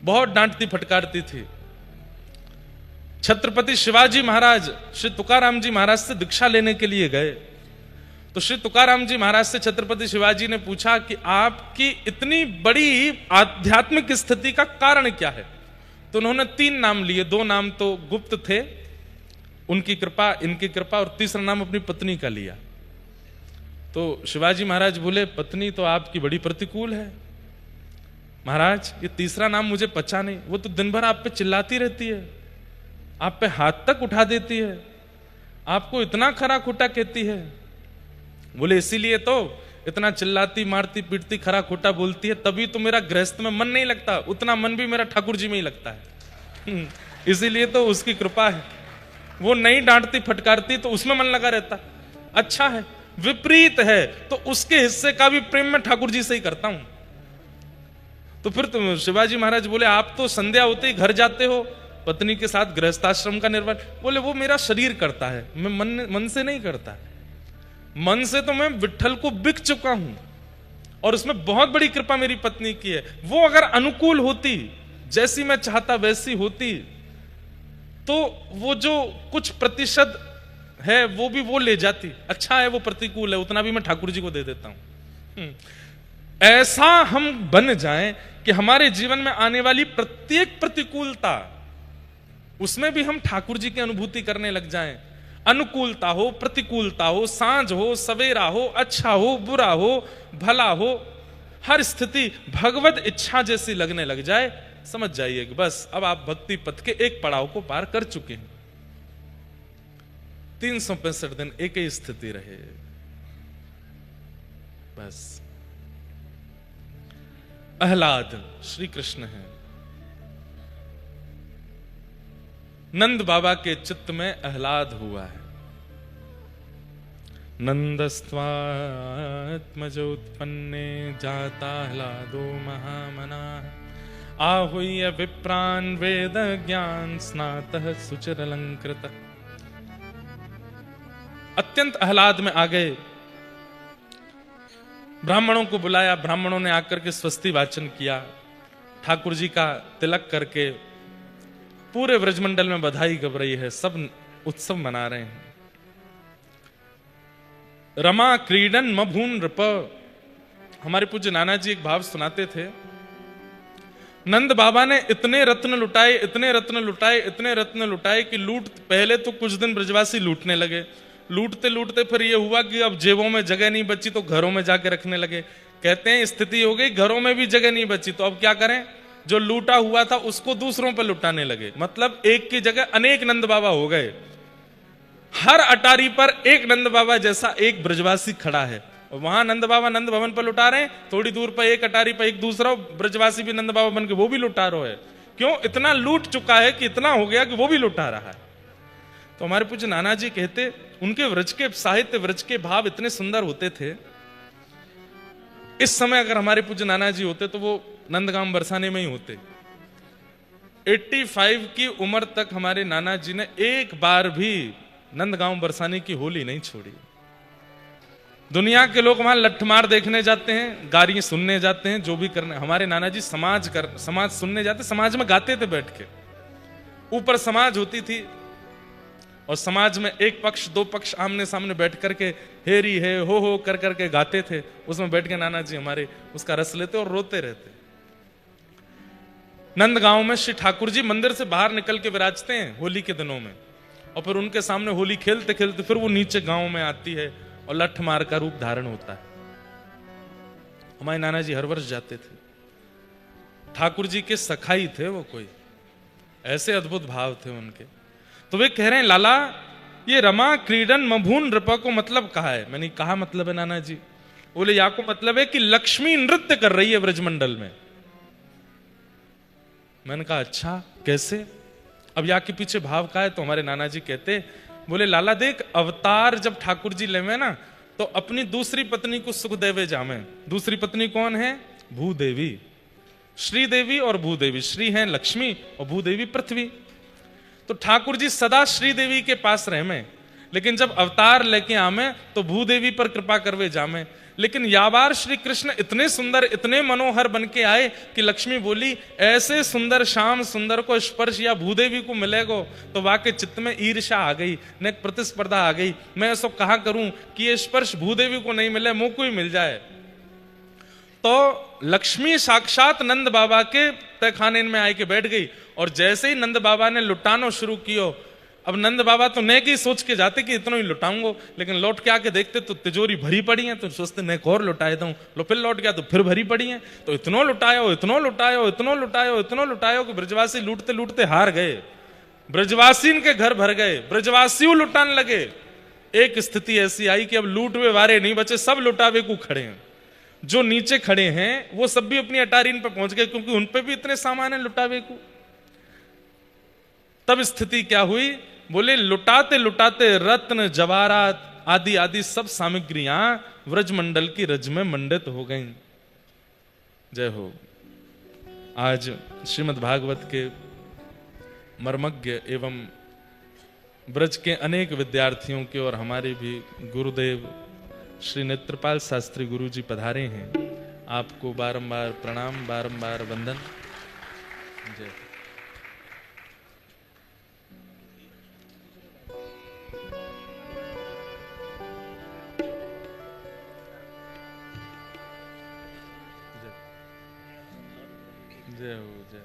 [SPEAKER 1] बहुत डांटती फटकारती थी। छत्रपति शिवाजी महाराज श्री तुकाराम जी महाराज से दीक्षा लेने के लिए गए, तो श्री तुकाराम जी महाराज से छत्रपति शिवाजी ने पूछा कि आपकी इतनी बड़ी आध्यात्मिक स्थिति का कारण क्या है? तो उन्होंने 3 नाम लिए, 2 नाम तो गुप्त थे, उनकी कृपा, इनकी कृपा, और तीसरा नाम अपनी पत्नी का लिया। तो शिवाजी महाराज बोले, पत्नी तो आपकी बड़ी प्रतिकूल है महाराज, ये तीसरा नाम मुझे पचा नहीं, वो तो दिन भर आप पे चिल्लाती रहती है, आप पे हाथ तक उठा देती है, आपको इतना खरा खोटा कहती है। बोले इसीलिए तो इतना चिल्लाती मारती पीटती खरा खोटा बोलती है, तभी तो मेरा गृहस्थ में मन नहीं लगता, उतना मन भी मेरा ठाकुर जी में ही लगता है। इसीलिए तो उसकी कृपा है, वो नहीं डांटती फटकारती तो उसमें मन लगा रहता। अच्छा है, विपरीत है तो उसके हिस्से का भी प्रेम मैं ठाकुर जी से ही करता हूं। तो फिर तुम शिवाजी महाराज बोले, आप तो संध्या होते ही घर जाते हो, पत्नी के साथ गृहस्थाश्रम का निर्वाह। बोले वो मेरा शरीर करता है, मैं मन से नहीं करता। मन से तो मैं विट्ठल को बिक चुका हूं, और उसमें बहुत बड़ी कृपा मेरी पत्नी की है। वो अगर अनुकूल होती, जैसी मैं चाहता वैसी होती, तो वो जो कुछ प्रतिशत है वो भी वो ले जाती। अच्छा है वो प्रतिकूल है, उतना भी मैं ठाकुर जी को दे देता हूं। ऐसा हम बन जाएं कि हमारे जीवन में आने वाली प्रत्येक प्रतिकूलता उसमें भी हम ठाकुर जी की अनुभूति करने लग जाएं। अनुकूलता हो, प्रतिकूलता हो, सांझ हो, सवेरा हो, अच्छा हो, बुरा हो, भला हो, हर स्थिति भगवत इच्छा जैसी लगने लग जाए, समझ जाइए कि बस अब आप भक्ति पथ के एक पड़ाव को पार कर चुके हैं। 365 दिन एक ही स्थिति रहे बस। प्रहलाद श्री कृष्ण है। नंद बाबा के चित्त में आह्लाद हुआ है। नंदस्त्वात्मजोत्पन्ने जाताह्लादो महामना आहुय विप्रान वेद ज्ञान स्नातः सुचिरलंकृत। अत्यंत आह्लाद में आ गए। ब्राह्मणों को बुलाया, ब्राह्मणों ने आकर के स्वस्ति वाचन किया, ठाकुर जी का तिलक करके पूरे व्रजमंडल में बधाई गब रही है, सब उत्सव मना रहे हैं। रमा क्रीडन मभून नृप। हमारे पूज्य नाना जी एक भाव सुनाते थे, नंद बाबा ने इतने रत्न लुटाए, इतने रत्न लुटाए, इतने रत्न लुटाए कि लूट, पहले तो कुछ दिन ब्रजवासी लूटने लगे, लूटते लूटते फिर ये हुआ कि अब जेबों में जगह नहीं बची तो घरों में जाके रखने लगे। कहते हैं स्थिति हो गई घरों में भी जगह नहीं बची, तो अब क्या करें, जो लूटा हुआ था उसको दूसरों पर लुटाने लगे। मतलब एक की जगह अनेक नंद बाबा हो गए। हर अटारी पर एक नंद बाबा जैसा एक ब्रजवासी खड़ा है। वहां नंद बाबा नंद भवन पर लुटा रहे हैं, थोड़ी दूर पर एक अटारी पर एक दूसरा ब्रजवासी भी नंद बाबा बन के वो भी लुटा रहा है। क्यों? इतना लूट चुका है कि इतना हो गया कि वो भी लुटा रहा है। तो हमारे पूज्य नाना जी कहते, उनके व्रज के साहित्य, व्रज के भाव इतने सुंदर होते थे। इस समय अगर हमारे पूज्य नाना जी होते तो वो नंदगांव बरसाने में ही होते। 85 की उम्र तक हमारे नाना जी ने एक बार भी नंदगांव बरसाने की होली नहीं छोड़ी। दुनिया के लोग वहां लठमार देखने जाते हैं, गाली सुनने जाते हैं, जो भी करने, हमारे नाना जी समाज सुनने जाते, समाज में गाते थे बैठ के। ऊपर समाज होती थी और समाज में एक पक्ष दो पक्ष आमने सामने बैठ करके हेरी है हो कर करके गाते थे। उसमें बैठ के नाना जी हमारे उसका रस लेते और रोते रहते। नंदगांव में श्री ठाकुर जी मंदिर से बाहर निकल के विराजते हैं होली के दिनों में, और फिर उनके सामने होली खेलते खेलते फिर वो नीचे गांव में आती है और लठ मार का रूप धारण होता है। हमारे नाना जी हर वर्ष जाते थे। ठाकुर जी के सखाई थे वो, कोई ऐसे अद्भुत भाव थे उनके। तो वे कह रहे हैं, लाला ये रमा क्रीडन मभून नृपा को मतलब कहा है। मैंने कहा मतलब है नाना जी? बोले या को मतलब है कि लक्ष्मी नृत्य कर रही है ब्रजमंडल में। मैंने कहा अच्छा कैसे? अब या के पीछे भाव का है? तो हमारे नाना जी कहते, बोले लाला देख, अवतार जब ठाकुर जी लेवे ना तो अपनी दूसरी पत्नी को सुख देवे जामे। दूसरी पत्नी कौन है? भूदेवी। श्रीदेवी और भूदेवी। श्री है लक्ष्मी और भूदेवी पृथ्वी। तो ठाकुर जी सदा श्रीदेवी के पास रहे में, लेकिन जब अवतार लेके आमे तो भूदेवी पर कृपा करवे जामे। लेकिन याबार श्री कृष्ण इतने सुंदर, इतने मनोहर बन के आए कि लक्ष्मी बोली, ऐसे सुंदर श्याम सुंदर को स्पर्श या भूदेवी को मिलेगो तो वाकई चित्त में ईर्ष्या आ गई, न प्रतिस्पर्धा आ गई। मैं ऐसा कहा करूं कि ये स्पर्श भूदेवी को नहीं मिले, मुंह को ही मिल जाए। तो लक्ष्मी साक्षात नंद बाबा के तहखाने में आके बैठ गई, और जैसे ही नंद बाबा ने लुटाना शुरू किया, अब नंद बाबा तो नेक ही सोच के जाते कि इतना ही लुटाऊंगा, लेकिन लौट के आके देखते तो तिजोरी भरी पड़ी है, तो सोचते नेक और लुटाए दूं। लो फिर लौट गया तो फिर भरी पड़ी है, तो इतनो लुटायो, इतनो लुटायो, इतनो लुटायो, इतनो लुटायो कि ब्रजवासी लूटते लूटते हार गए। ब्रजवासी इनके घर भर गए, ब्रजवासी लुटाने लगे। एक स्थिति ऐसी आई कि अब लूटवे वारे नहीं बचे, सब लुटावे को खड़े हैं। जो नीचे खड़े हैं वो सब भी अपनी अटारीन पर पहुंच गए, क्योंकि उन पे भी इतने सामान है लुटावे को। तब स्थिति क्या हुई? बोले लुटाते लुटाते रत्न जवाहरात आदि आदि सब सामग्रियां व्रजमंडल की रज में मंडित हो गईं। जय हो। आज श्रीमद् भागवत के मर्मज्ञ एवं ब्रज के अनेक विद्यार्थियों के और हमारे भी गुरुदेव श्री नेत्रपाल शास्त्री गुरु जी पधारे हैं। आपको बारंबार प्रणाम, बारंबार वंदन। जय। जय हो, जय हो।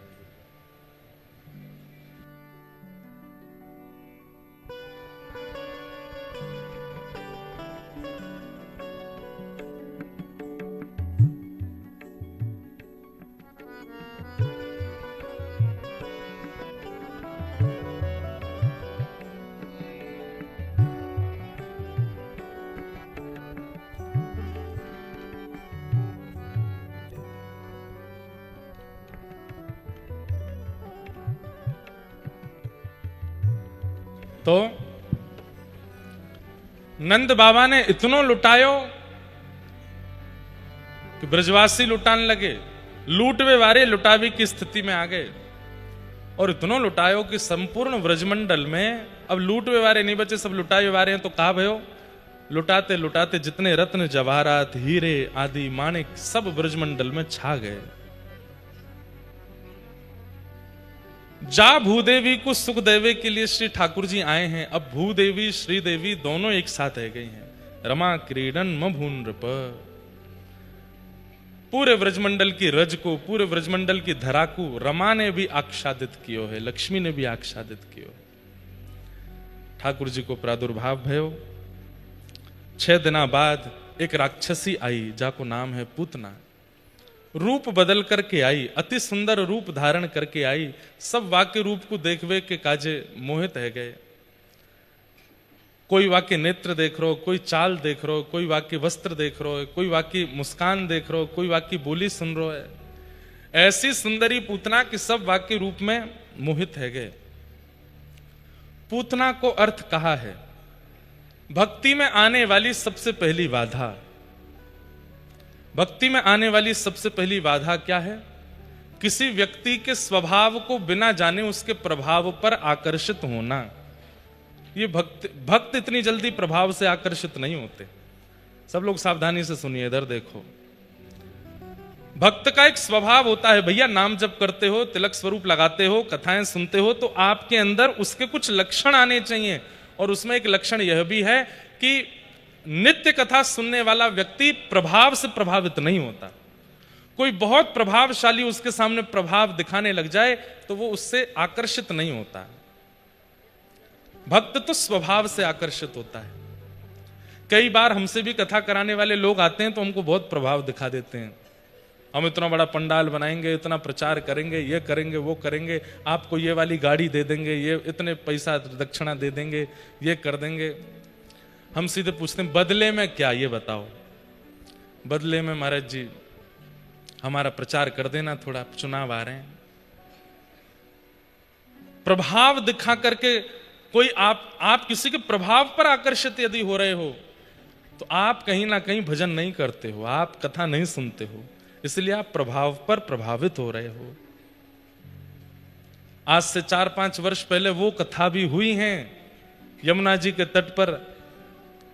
[SPEAKER 1] तो नंद बाबा ने इतनो लुटायो कि ब्रजवासी लुटाने लगे, लूटवे वारे लुटावी की स्थिति में आ गए। और इतनो लुटायो कि संपूर्ण ब्रजमंडल में अब लूटवे वारे नहीं बचे, सब लुटावे वारे हैं। तो कहा भयो, लुटाते लुटाते जितने रत्न जवाहरात हीरे आदि माणिक सब ब्रजमंडल में छा गए। जा भूदेवी को सुख देवे के लिए श्री ठाकुर जी आए हैं। अब भूदेवी श्रीदेवी दोनों एक साथ रह गई हैं। रमा क्रीडन मभून नृप, पूरे ब्रजमंडल की रज को, पूरे ब्रजमंडल की धरा को रमा ने भी आच्छादित कियो है, लक्ष्मी ने भी आच्छादित कियो है। ठाकुर जी को प्रादुर्भाव भयो। 6 दिना बाद एक राक्षसी आई, जाको नाम है पूतना। रूप बदल करके आई, अति सुंदर रूप धारण करके आई। सब वाक्य रूप को देखवे के काजे मोहित है गए। कोई वाक्य नेत्र देख रो, कोई चाल देख रो, कोई वाक्य वस्त्र देख रो है, कोई वाक्य मुस्कान देख रो, कोई वाक्य बोली सुन रो है। ऐसी सुंदरी पूतना कि सब वाक्य रूप में मोहित है गए। पूतना को अर्थ कहा है, भक्ति में आने वाली सबसे पहली बाधा। भक्ति में आने वाली सबसे पहली बाधा क्या है? किसी व्यक्ति के स्वभाव को बिना जाने उसके प्रभाव पर आकर्षित होना। ये भक्त इतनी जल्दी प्रभाव से आकर्षित नहीं होते। सब लोग सावधानी से सुनिए, इधर देखो। भक्त का एक स्वभाव होता है, भैया नाम जप करते हो, तिलक स्वरूप लगाते हो, कथाएं सुनते हो, तो आपके अंदर उसके कुछ लक्षण आने चाहिए। और उसमें एक लक्षण यह भी है कि नित्य कथा सुनने वाला व्यक्ति प्रभाव से प्रभावित नहीं होता। कोई बहुत प्रभावशाली उसके सामने प्रभाव दिखाने लग जाए तो वो उससे आकर्षित नहीं होता। भक्त तो स्वभाव से आकर्षित होता है। कई बार हमसे भी कथा कराने वाले लोग आते हैं तो हमको बहुत प्रभाव दिखा देते हैं। हम इतना बड़ा पंडाल बनाएंगे, इतना प्रचार करेंगे, ये करेंगे, वो करेंगे, आपको ये वाली गाड़ी दे देंगे, ये इतने पैसा दक्षिणा दे देंगे, ये कर देंगे। हम सीधे पूछते हैं बदले में क्या, ये बताओ। बदले में महाराज जी हमारा प्रचार कर देना, थोड़ा चुनाव आ रहे हैं। प्रभाव दिखा करके कोई आप किसी के प्रभाव पर आकर्षित यदि हो रहे हो तो आप कहीं ना कहीं भजन नहीं करते हो, आप कथा नहीं सुनते हो, इसलिए आप प्रभाव पर प्रभावित हो रहे हो। आज से 4-5 वर्ष पहले वो कथा भी हुई है यमुना जी के तट पर।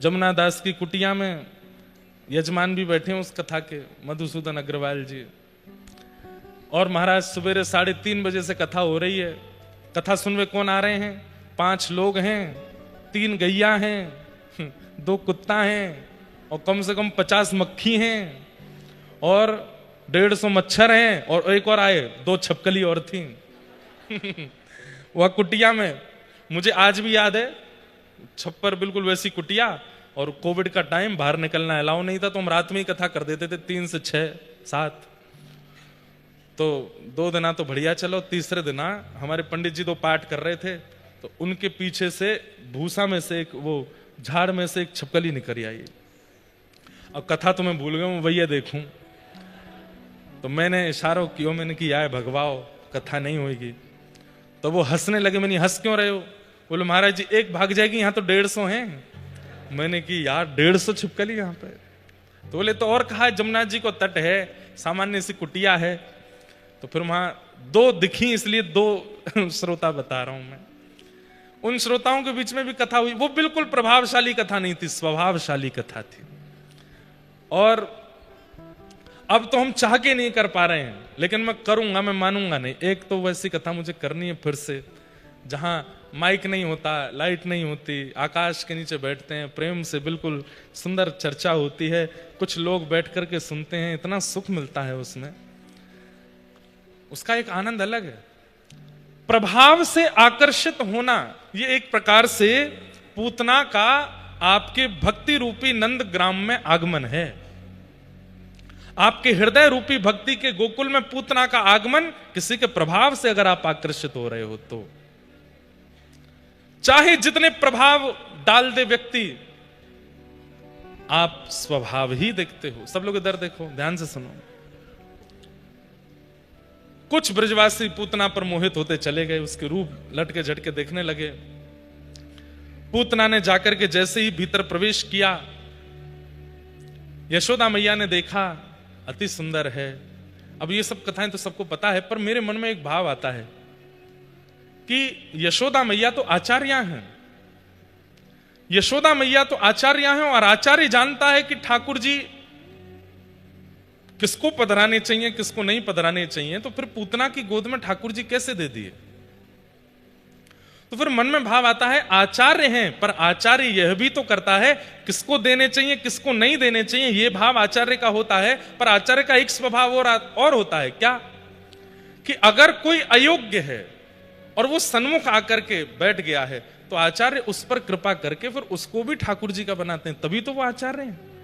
[SPEAKER 1] जमुना दास की कुटिया में यजमान भी बैठे हैं उस कथा के, मधुसूदन अग्रवाल जी। और महाराज सवेरे 3:30 बजे से कथा हो रही है। कथा सुनवे कौन आ रहे हैं? 5 लोग हैं, 3 गैया हैं, 2 कुत्ता हैं, और कम से कम 50 मक्खी हैं, और 150 मच्छर हैं, और एक और आए, 2 छपकली और थी। वह कुटिया में मुझे आज भी याद है, छप्पर बिल्कुल वैसी कुटिया, और कोविड का टाइम, बाहर निकलना अलाउ नहीं था, तो हम रात में ही कथा कर देते थे 3 से 6, 7। तो 2 दिना तो बढ़िया चलो, तीसरे दिना हमारे पंडित जी 2 पाठ कर रहे थे, तो उनके पीछे से भूसा में से एक, वो झाड़ में से एक छपकली निकल आई। अब कथा तो मैं भूल गया हूँ, भैया देखूं, तो मैंने इशारों किया, मैंने कि आए भगवाओ, कथा नहीं होगी। तो वो हंसने लगे। मैंने हंस क्यों रहे हो? बोले महाराज जी एक भाग जाएगी, यहाँ तो 150 हैं। मैंने कि यार 150 छिपकली यहाँ पे? तो बोले तो और कहा, जमुना जी को तट है, सामान्य सी कुटिया है। तो फिर वहां 2 दिखी, इसलिए 2 श्रोता बता रहा हूं मैं। उन श्रोताओं के बीच में भी कथा हुई। वो बिल्कुल प्रभावशाली कथा नहीं थी, स्वभावशाली कथा थी। और अब तो हम चाह के नहीं कर पा रहे हैं, लेकिन मैं करूंगा, मैं मानूंगा नहीं। एक तो वैसी कथा मुझे करनी है फिर से, जहां माइक नहीं होता, लाइट नहीं होती, आकाश के नीचे बैठते हैं, प्रेम से बिल्कुल सुंदर चर्चा होती है, कुछ लोग बैठ करके सुनते हैं, इतना सुख मिलता है उसमें, उसका एक आनंद अलग है। प्रभाव से आकर्षित होना, ये एक प्रकार से पूतना का आपके भक्ति रूपी नंद ग्राम में आगमन है। आपके हृदय रूपी भक्ति के गोकुल में पूतना का आगमन, किसी के प्रभाव से अगर आप आकर्षित हो रहे हो तो, चाहे जितने प्रभाव डाल दे व्यक्ति, आप स्वभाव ही देखते हो। सब लोग इधर देखो, ध्यान से सुनो। कुछ ब्रजवासी पूतना पर मोहित होते चले गए, उसके रूप लटके झटके देखने लगे। पूतना ने जाकर के जैसे ही भीतर प्रवेश किया, यशोदा मैया ने देखा अति सुंदर है। अब ये सब कथाएं तो सबको पता है, पर मेरे मन में एक भाव आता है कि यशोदा मैया तो आचार्या हैं, यशोदा मैया तो आचार्या हैं, और आचार्य जानता है कि ठाकुर जी किसको पधराने चाहिए किसको नहीं पधराने चाहिए, तो फिर पूतना की गोद में ठाकुर जी कैसे दे दिए। तो फिर मन में भाव आता है आचार्य हैं, पर आचार्य यह भी तो करता है किसको देने चाहिए किसको नहीं देने चाहिए, यह भाव आचार्य का होता है। पर आचार्य का एक स्वभाव और होता है क्या, कि अगर कोई अयोग्य है और वो सन्मुख आकर के बैठ गया है तो आचार्य उस पर कृपा करके फिर उसको भी ठाकुर जी का बनाते हैं, तभी तो वो आचार्य हैं।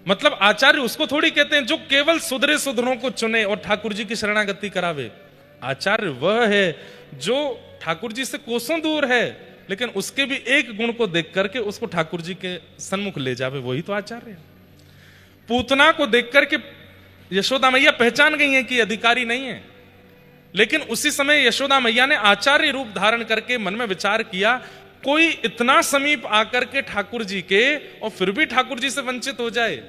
[SPEAKER 1] मतलब आचार्य उसको थोड़ी कहते हैं जो केवल सुधरे सुधरों को चुने और ठाकुर जी की शरणागति करावे। आचार्य वह है जो ठाकुर जी से कोसों दूर है, लेकिन उसके भी एक गुण को देख करके उसको ठाकुर जी के सन्मुख ले जावे, वही तो आचार्य है। पूतना को देख करके यशोदा मैया पहचान गई है कि अधिकारी नहीं है, लेकिन उसी समय यशोदा मैया ने आचार्य रूप धारण करके मन में विचार किया, कोई इतना समीप आकर के ठाकुर जी के और फिर भी ठाकुर जी से वंचित हो जाए,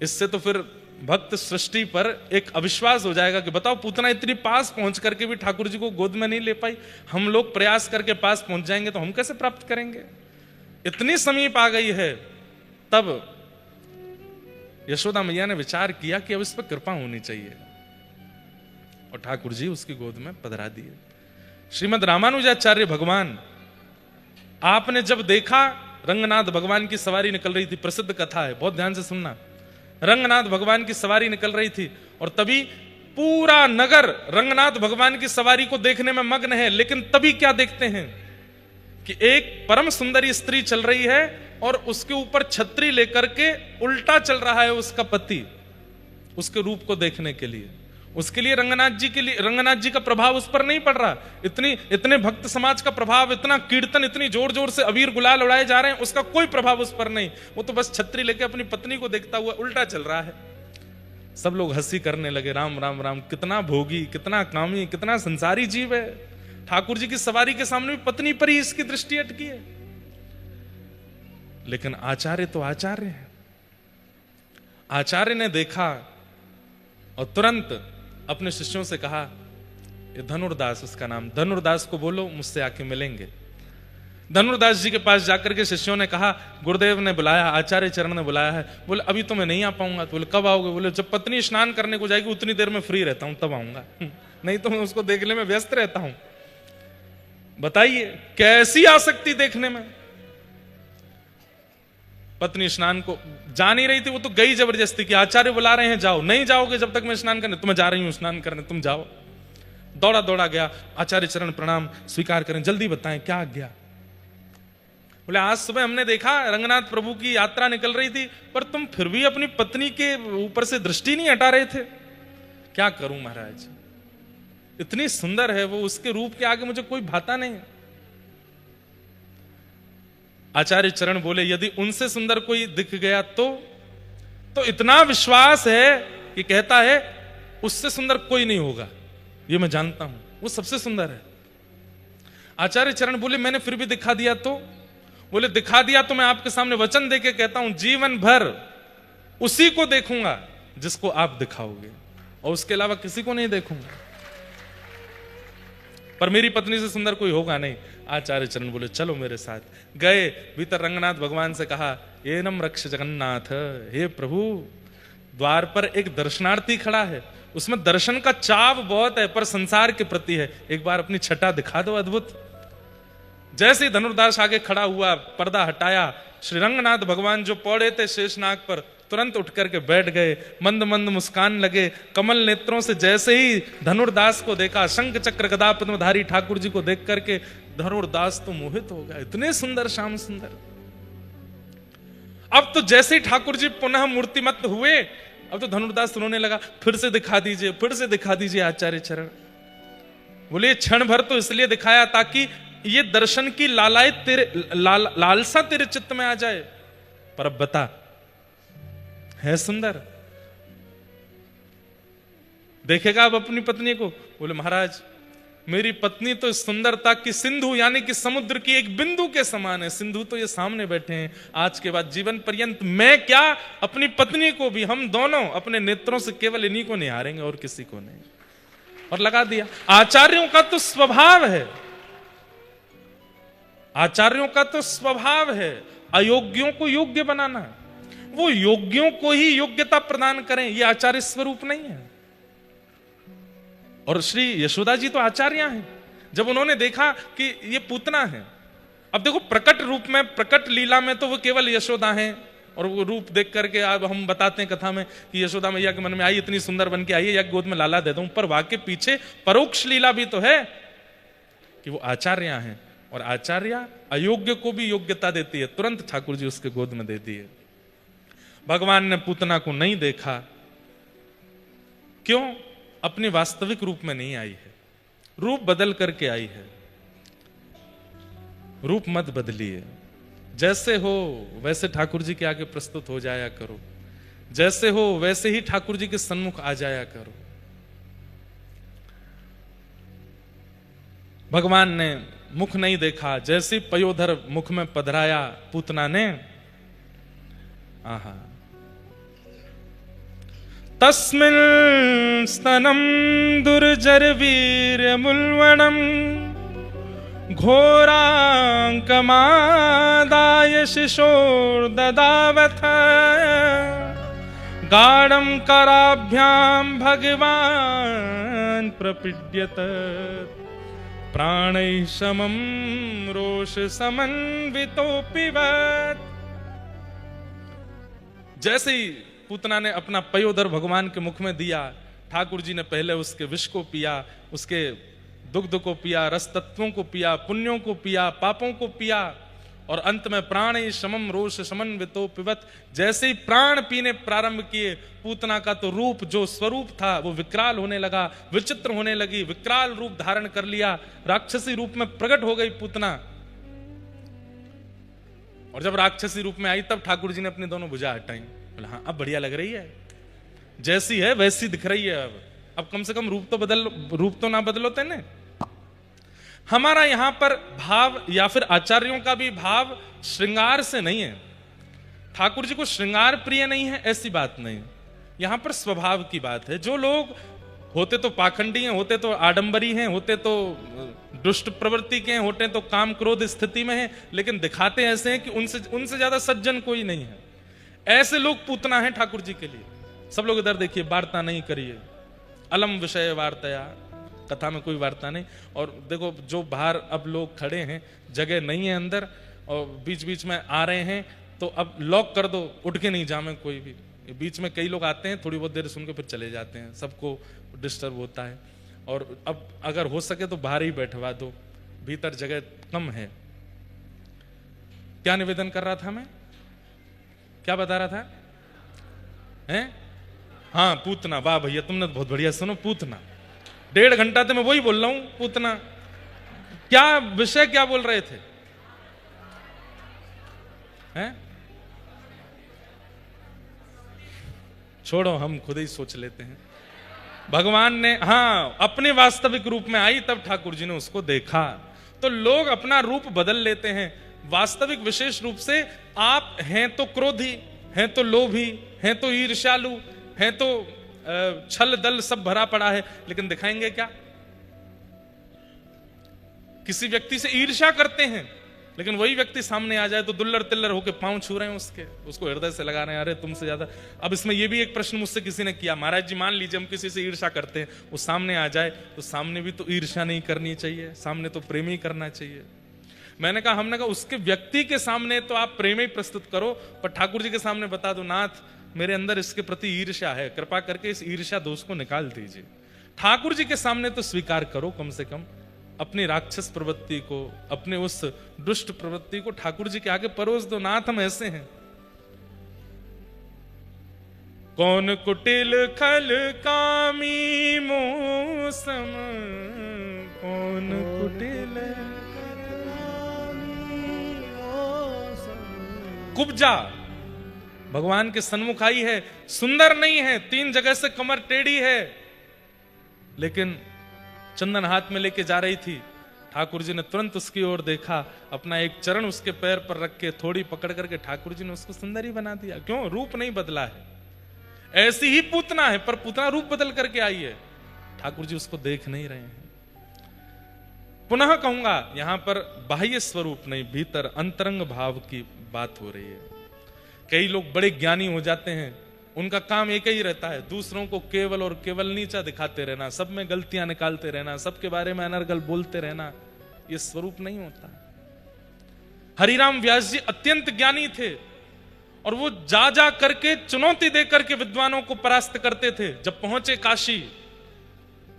[SPEAKER 1] इससे तो फिर भक्त सृष्टि पर एक अविश्वास हो जाएगा कि बताओ पूतना इतनी पास पहुंच करके भी ठाकुर जी को गोद में नहीं ले पाई, हम लोग प्रयास करके पास पहुंच जाएंगे तो हम कैसे प्राप्त करेंगे, इतनी समीप आ गई है। तब यशोदा मैया ने विचार किया कि अब इस पर कृपा होनी चाहिए, और ठाकुर जी उसकी गोद में पधरा दिए। श्रीमद रामानुजाचार्य भगवान, आपने जब देखा रंगनाथ भगवान की सवारी निकल रही थी, प्रसिद्ध कथा है, बहुत ध्यान से सुनना, रंगनाथ भगवान की सवारी निकल रही थी और तभी पूरा नगर रंगनाथ भगवान की सवारी को देखने में मग्न है, लेकिन तभी क्या देखते हैं कि एक परम सुंदरी स्त्री चल रही है और उसके ऊपर छतरी लेकर के उल्टा चल रहा है उसका पति, उसके रूप को देखने के लिए। उसके लिए रंगनाथ जी का प्रभाव उस पर नहीं पड़ रहा, इतने भक्त समाज का प्रभाव, इतना कीर्तन, इतनी जोर जोर से अबीर गुलाल उड़ाए जा रहे हैं, उसका कोई प्रभाव उस पर नहीं। वो तो बस छतरी लेके अपनी पत्नी को देखता हुआ उल्टा चल रहा है। सब लोग हंसी करने लगे, राम राम राम, कितना भोगी, कितना कामी, कितना संसारी जीव है, ठाकुर जी की सवारी के सामने भी पत्नी पर ही इसकी दृष्टि अटकी है। लेकिन आचार्य तो आचार्य है, आचार्य ने देखा और तुरंत अपने शिष्यों से कहा, ये धनुर्दास उसका नाम, धनुर्दास को बोलो मुझसे आके मिलेंगे। धनुर्दास जी के पास जाकर के शिष्यों ने कहा, गुरुदेव ने बुलाया, आचार्य चरण ने बुलाया है। बोले अभी तो मैं नहीं आ पाऊंगा। तो बोले कब आओगे? बोले जब पत्नी स्नान करने को जाएगी उतनी देर में फ्री रहता हूं तब आऊंगा, नहीं तो मैं उसको देखने में व्यस्त रहता हूं। बताइए कैसी आसक्ति देखने में। पत्नी स्नान को जा नहीं रही थी, वो तो गई जबरदस्ती कि आचार्य बुला रहे हैं जाओ, नहीं जाओगे जब तक मैं स्नान करने, तो मैं जा रही हूं स्नान करने, तुम जाओ। दौड़ा दौड़ा गया, आचार्य चरण प्रणाम स्वीकार करें, जल्दी बताएं क्या आज्ञा। बोले आज सुबह हमने देखा रंगनाथ प्रभु की यात्रा निकल रही थी, पर तुम फिर भी अपनी पत्नी के ऊपर से दृष्टि नहीं हटा रहे थे। क्या करूं महाराज, इतनी सुंदर है वो, उसके रूप के आगे मुझे कोई भाता नहीं। आचार्य चरण बोले यदि उनसे सुंदर कोई दिख गया तो इतना विश्वास है कि कहता है उससे सुंदर कोई नहीं होगा, ये मैं जानता हूं, वो सबसे सुंदर है। आचार्य चरण बोले मैंने फिर भी दिखा दिया तो? बोले दिखा दिया तो मैं आपके सामने वचन देके कहता हूं, जीवन भर उसी को देखूंगा जिसको आप दिखाओगे, और उसके अलावा किसी को नहीं देखूंगा, पर मेरी पत्नी से सुंदर कोई होगा नहीं। आचार्य चरण बोले चलो मेरे साथ। गए, भीतर रंगनाथ भगवान से कहा, एनम रक्ष जगन्नाथ, हे प्रभु द्वार पर एक दर्शनार्थी खड़ा है, उसमें दर्शन का चाव बहुत है पर संसार के प्रति है, एक बार अपनी छटा दिखा दो अद्भुत। जैसे ही धनुर्दास आगे खड़ा हुआ, पर्दा हटाया, श्री रंगनाथ भगवान जो पौड़े थे शेषनाग पर, तुरंत उठ करके बैठ गए, मंद मंद मुस्कान लगे, कमल नेत्रों से जैसे ही धनुर्दास को देखा, शंख चक्र गदा पद्मधारी ठाकुर जी को देख करके धनुर्दास तो मोहित हो गया, इतने सुंदर श्याम सुंदर। अब तो जैसे ही ठाकुर जी पुनः मूर्तिमत हुए, अब तो धनुर्दास रोने लगा, फिर से दिखा दीजिए, फिर से दिखा दीजिए आचार्य चरण। बोले क्षण भर तो इसलिए दिखाया ताकि ये दर्शन की लालसा तेरे चित्त में आ जाए, पर अब बता है सुंदर, देखेगा अब अपनी पत्नी को? बोले महाराज मेरी पत्नी तो सुंदरता की सिंधु यानी कि समुद्र की एक बिंदु के समान है। सिंधु तो ये सामने बैठे हैं, आज के बाद जीवन पर्यंत मैं क्या अपनी पत्नी को भी, हम दोनों अपने नेत्रों से केवल इन्हीं को निहारेंगे और किसी को नहीं। और लगा दिया। आचार्यों का तो स्वभाव है, आचार्यों का तो स्वभाव है अयोग्यों को योग्य बनाना। वो योग्यों को ही योग्यता प्रदान करें, ये आचार्य स्वरूप नहीं है। और श्री यशोदा जी तो आचार्य हैं। जब उन्होंने देखा कि ये पूतना है, अब देखो प्रकट रूप में, प्रकट लीला में तो वो केवल यशोदा हैं, और वो रूप देख करके अब हम बताते हैं कथा में कि यशोदा मैया के मन में आई, इतनी सुंदर बन के आई है, या गोद में लाला दे दूं, पर वाक्य पीछे परोक्ष लीला भी तो है कि वो आचार्य हैं। और आचार्य अयोग्य को भी योग्यता देती है। तुरंत ठाकुर जी उसके गोद में दे दिए। भगवान ने पूतना को नहीं देखा, क्यों? अपने वास्तविक रूप में नहीं आई है, रूप बदल करके आई है। रूप मत बदलिए, जैसे हो वैसे ठाकुर जी के आगे प्रस्तुत हो जाया करो, जैसे हो वैसे ही ठाकुर जी के सन्मुख आ जाया करो। भगवान ने मुख नहीं देखा, जैसे पयोधर मुख में पधराया पूतना ने, आहा, तस्मिन् स्तनं दुर्जरवीर्यमुल्वणं घोराङ्कमादाय शिशोर्ददावथ गाढं कराभ्यां भगवान् प्रपीड्यत प्राणैः समं रोषसमन्वितोऽपिवत्। जैसे ही पूतना ने अपना पयोदर भगवान के मुख में दिया, ठाकुर जी ने पहले उसके विष को पिया, उसके दुग्ध को पिया, रस तत्वों को पिया, पुण्यों को पिया, पापों को पिया, और अंत में प्राण समम रोष समन्वितो पिबत। जैसे ही प्राण पीने प्रारंभ किए, पूतना का तो रूप, जो स्वरूप था, वो विकराल होने लगा, विचित्र होने लगी, विकराल रूप धारण कर लिया, राक्षसी रूप में प्रकट हो गई पूतना। और जब राक्षसी रूप में आई तब ठाकुर जी ने अपनी दोनों भुजा हटाई, बोला हाँ अब बढ़िया लग रही है, जैसी है वैसी दिख रही है। अब कम से कम रूप तो ना बदलो तेने। हमारा यहां पर भाव या फिर आचार्यों का भी भाव श्रृंगार से नहीं है। ठाकुर जी को श्रृंगार प्रिय नहीं है ऐसी बात नहीं, यहां पर स्वभाव की बात है। जो लोग होते तो पाखंडी हैं, होते तो आडंबरी हैं, होते तो दुष्ट प्रवृत्ति के हैं, होते तो काम क्रोध स्थिति में हैं, लेकिन दिखाते ऐसे हैं कि उनसे ज्यादा सज्जन कोई नहीं है। ऐसे लोग पूतना है ठाकुर जी के लिए। सब लोग इधर देखिए, वार्ता नहीं करिए, अलम विषय वार्ताया, कथा में कोई वार्ता नहीं। और देखो जो बाहर अब लोग खड़े हैं, जगह नहीं है अंदर, और बीच बीच में आ रहे हैं, तो अब लॉक कर दो, उठ के नहीं जामे कोई भी। बीच में कई लोग आते हैं, थोड़ी बहुत देर सुन के फिर चले जाते हैं, सबको डिस्टर्ब होता है। और अब अगर हो सके तो बाहर ही बैठवा दो, भीतर जगह कम है। क्या निवेदन कर रहा था मैं, क्या बता रहा था? हैं? हाँ पूतना, वाह भैया तुमने बहुत बढ़िया, सुनो पूतना, 1.5 घंटा तो मैं वही बोल रहा हूं पूतना। क्या विषय क्या बोल रहे थे? हैं? छोड़ो, हम खुद ही सोच लेते हैं। भगवान ने हाँ अपने वास्तविक रूप में आई, तब ठाकुर जी ने उसको देखा। तो लोग अपना रूप बदल लेते हैं। वास्तविक विशेष रूप से आप हैं तो क्रोधी, हैं तो लोभी, हैं तो ईर्ष्यालु, हैं तो छल दल सब भरा पड़ा है, लेकिन दिखाएंगे क्या? किसी व्यक्ति से ईर्ष्या करते हैं, लेकिन वही व्यक्ति सामने आ जाए तो दुल्लर तिल्लर होकर पांव छू रहे हैं उसके, उसको हृदय से लगा रहे हैं, अरे तुमसे ज्यादा। अब इसमें यह भी एक प्रश्न मुझसे किसी ने किया, महाराज जी मान लीजिए हम किसी से ईर्ष्या करते हैं, वो सामने आ जाए तो सामने भी तो ईर्ष्या नहीं करनी चाहिए, सामने तो प्रेम ही करना चाहिए। हमने कहा उसके व्यक्ति के सामने तो आप प्रेम ही प्रस्तुत करो, पर ठाकुर जी के सामने बता दो नाथ मेरे अंदर इसके प्रति ईर्ष्या है, कृपा करके इस ईर्ष्या दोष को निकाल दीजिए। ठाकुर जी के सामने तो स्वीकार करो, कम से कम अपनी राक्षस प्रवृत्ति को, अपने उस दुष्ट प्रवृत्ति को ठाकुर जी के आगे परोस दो, नाथ हम ऐसे हैं। कौन कुटिल खल कामी मौसम, कौन कुटिल कुब्जा भगवान के सन्मुख आई है, सुंदर नहीं है, 3 जगह से कमर टेढ़ी है, लेकिन चंदन हाथ में लेके जा रही थी। ठाकुर जी ने तुरंत उसकी ओर देखा, अपना एक चरण उसके पैर पर रख के थोड़ी पकड़ करके ठाकुर जी ने उसको सुंदरी बना दिया। क्यों? रूप नहीं बदला है। ऐसी ही पूतना है, पर पूतना रूप बदल करके आई है। ठाकुर जी उसको देख नहीं रहे हैं। पुनः कहूंगा, यहां पर बाह्य स्वरूप नहीं, भीतर अंतरंग भाव की बात हो रही है। कई लोग बड़े ज्ञानी हो जाते हैं, उनका काम एक ही रहता है, दूसरों को केवल और केवल नीचा दिखाते रहना, सब में गलतियां निकालते रहना, सबके बारे में अनर्गल बोलते रहना। यह स्वरूप नहीं होता। हरिराम व्यास जी अत्यंत ज्ञानी थे और वो जा जा करके चुनौती दे करके विद्वानों को परास्त करते थे। जब पहुंचे काशी,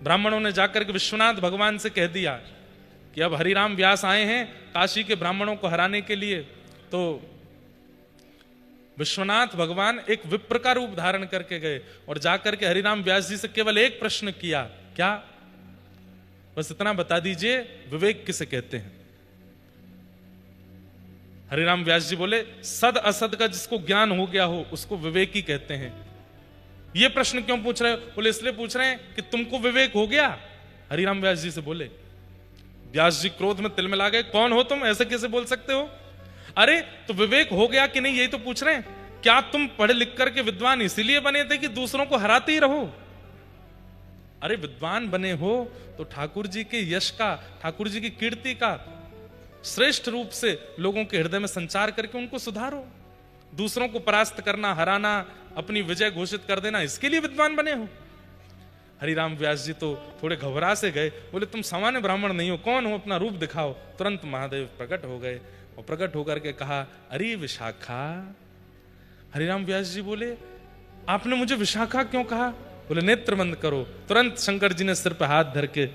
[SPEAKER 1] ब्राह्मणों ने जाकर के विश्वनाथ भगवान से कह दिया कि अब हरिराम व्यास आए हैं काशी के ब्राह्मणों को हराने के लिए। तो विश्वनाथ भगवान एक विप्र का रूप धारण करके गए और जाकर के हरिराम व्यास जी से केवल एक प्रश्न किया, क्या? बस इतना बता दीजिए, विवेक किसे कहते हैं? हरिराम व्यास जी बोले, सद असद का जिसको ज्ञान हो गया हो उसको विवेक ही कहते हैं। ये प्रश्न क्यों पूछ रहे हो? बोले इसलिए पूछ रहे हैं कि तुमको विवेक हो गया। हरिराम व्यास जी से बोले। व्यास जी क्रोध में तिलमिला गए, कौन हो तुम, ऐसे कैसे बोल सकते हो? अरे तो विवेक हो गया कि नहीं, यही तो पूछ रहे हैं। क्या तुम पढ़े लिख करके विद्वान इसीलिए बने थे कि दूसरों को हराते ही रहो? अरे विद्वान बने हो तो ठाकुर जी के यश का, ठाकुर जी की कीर्ति का श्रेष्ठ रूप से लोगों के हृदय में संचार करके उनको सुधारो। दूसरों को परास्त करना, हराना, अपनी विजय घोषित कर देना, इसके लिए विद्वान बने हो। हरिराम व्यास जी तो थोड़े घबरा से गए, बोले तुम सामान्य ब्राह्मण नहीं हो, कौन हो, अपना रूप दिखाओ। तुरंत महादेव प्रकट हो गए और प्रकट होकर के कहा, अरे विशाखा। हरिराम व्यास जी बोले, आपने मुझे विशाखा क्यों कहा? बोले नेत्र बंद करो। तुरंत शंकर जी ने सिर पर हाथ धर के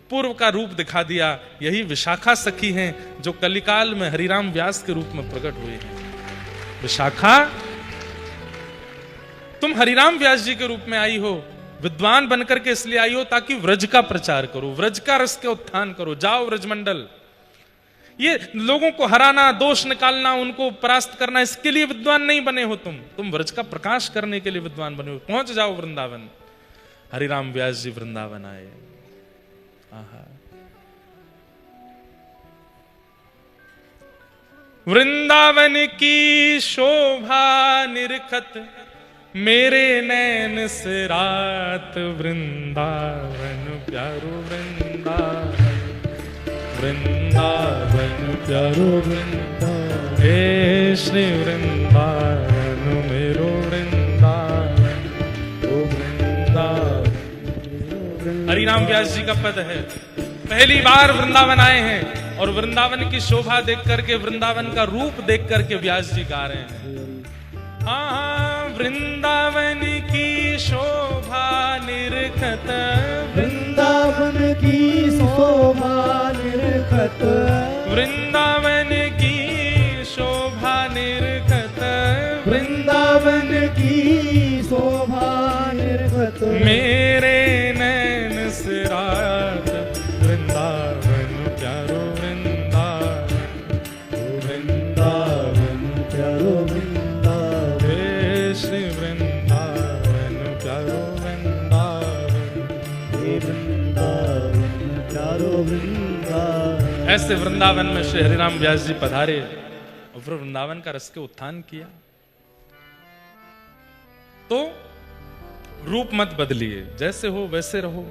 [SPEAKER 1] पूर्व का रूप दिखा दिया। यही विशाखा सखी हैं जो कलिकाल में हरिराम व्यास के रूप में प्रकट हुए हैं। विशाखा, तुम हरिराम व्यास जी के रूप में आई हो, विद्वान बनकर के इसलिए आई हो ताकि व्रज का प्रचार करो, व्रज का रस के उत्थान करो। जाओ व्रजमंडल, ये लोगों को हराना, दोष निकालना, उनको परास्त करना, इसके लिए विद्वान नहीं बने हो तुम व्रज का प्रकाश करने के लिए विद्वान बने हो। पहुंच जाओ वृंदावन। हरिराम व्यास जी वृंदावन आए। वृंदावन की शोभा निरखत मेरे नैन से रात, वृंदावन प्यारो वृंदावन, वृंदावन प्यारो वृंदावन, हे श्री वृंदावन मेरो वृंदावन, ओ वृंदावन। हरिराम व्यास जी का पद है। पहली बार वृंदावन आए हैं और वृंदावन की शोभा देख करके, वृंदावन का रूप देख करके व्यास जी गा रहे हैं। हाँ, वृंदावन की शोभा निरखत,
[SPEAKER 2] वृंदावन की शोभा निरखत,
[SPEAKER 1] वृंदावन की शोभा निरखत,
[SPEAKER 2] वृंदावन की शोभा निरखत,
[SPEAKER 1] मेरे नैन से रात, वृंदावन प्यारो वृंदावन,
[SPEAKER 2] वृंदावन प्यारो वृंदावन,
[SPEAKER 1] हे श्री वृंदावन प्यारो वृंदावन,
[SPEAKER 2] वृंदावन प्यारो वृंदावन।
[SPEAKER 1] ऐसे वृंदावन में श्री हरिराम व्यास जी पधारे और फिर वृंदावन का रस के उत्थान किया। तो रूप मत बदलिए, जैसे हो वैसे रहो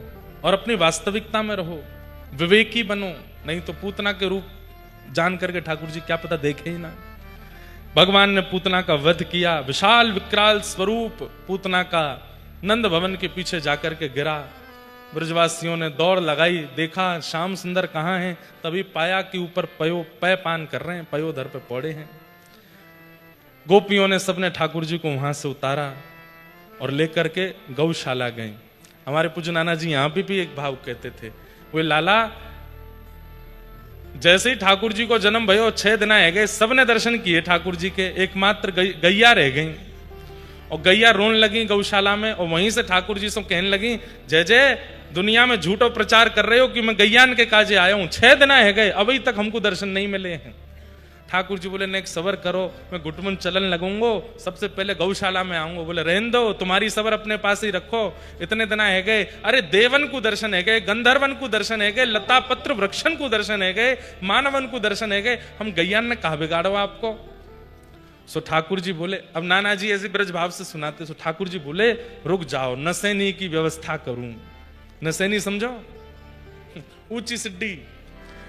[SPEAKER 1] और अपनी वास्तविकता में रहो, विवेकी बनो। नहीं तो पूतना के रूप जान करके ठाकुर जी क्या पता देखे ही ना। भगवान ने पूतना का वध किया, विशाल विकराल स्वरूप पूतना का नंद भवन के पीछे जाकर के गिरा। ब्रजवासियों ने दौड़ लगाई, देखा श्याम सुंदर कहाँ हैं, तभी पाया कि ऊपर पय पान कर रहे हैं, पयोधर पे पौड़े हैं। गोपियों ने सबने ठाकुर जी को वहां से उतारा और लेकर के गौशाला गए। हमारे पूज्य नाना जी यहाँ भी एक भाव कहते थे, वो लाला जैसे ही ठाकुर जी को जन्म भयो 6 दिन है गए, सबने दर्शन किए ठाकुर जी के, एकमात्र गैया रह गई और गैया रोने लगी गौशाला में। और वहीं से ठाकुर जी से कहने लगी, जय जय, दुनिया में झूठो प्रचार कर रहे हो कि मैं गैयान के काजे आया हूं, 6 दिन है गए, अभी तक हमको दर्शन नहीं मिले हैं। ठाकुर जी बोले नेक सबर करो, मैं घुटमुन चलन लगूंगो, सबसे पहले गौशाला में आऊंगा। बोले रहन दो, तुम्हारी सबर अपने पास ही रखो, इतने दिन है गए, अरे देवन को दर्शन है गए, गंधर्वन को दर्शन है गए, लता पत्र वृक्षन को दर्शन है गए, मानवन को दर्शन है गए, हम गैयान ने कहा बिगाड़ो आपको। सो ठाकुर जी बोले, अब नाना जी ऐसे ब्रज भाव से सुनाते, सो ठाकुर जी बोले रुक जाओ, नसैनी की व्यवस्था करूं। नसैनी समझो, ऊंची सिड्डी,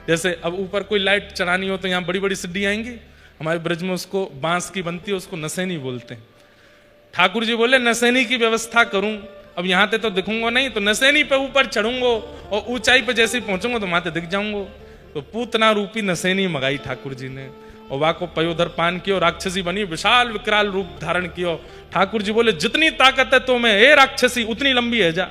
[SPEAKER 1] जैसे अब ऊपर कोई लाइट चढ़ानी हो तो यहाँ बड़ी बड़ी सिड्डी आएंगी, हमारे ब्रज में उसको बांस की बनती है, उसको नसैनी बोलते हैं। ठाकुर जी बोले नसैनी की व्यवस्था करूं, अब यहाँ पे तो दिखूंगा नहीं, तो नसैनी पे ऊपर चढ़ूंगो और ऊंचाई पे जैसे ही पहुंचूंगा तो माथे दिख जाऊंगो। तो पूतना रूपी नसैनी मंगाई ठाकुर जी ने, और वाको पयोधर पान कियो, राक्षसी बनी, विशाल विकराल रूप धारण कियो। ठाकुर जी बोले जितनी ताकत है तो में, हे राक्षसी उतनी लंबी है जा।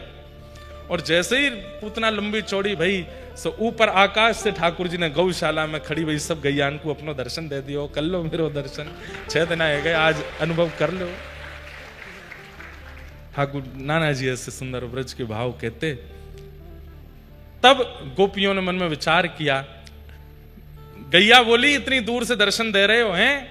[SPEAKER 1] और जैसे ही पूतना लंबी चौड़ी भई, सो ऊपर आकाश से ठाकुर जी ने गौशाला में खड़ी हुई सब गैयान को अपनो दर्शन दे दियो, कर लो मेरो दर्शन, 6 दिन आए गए, आज अनुभव कर लो। ठाकुर नाना जी ऐसे सुंदर ब्रज के भाव कहते। तब गोपियों ने मन में विचार किया, गैया बोली इतनी दूर से दर्शन दे रहे हो हैं,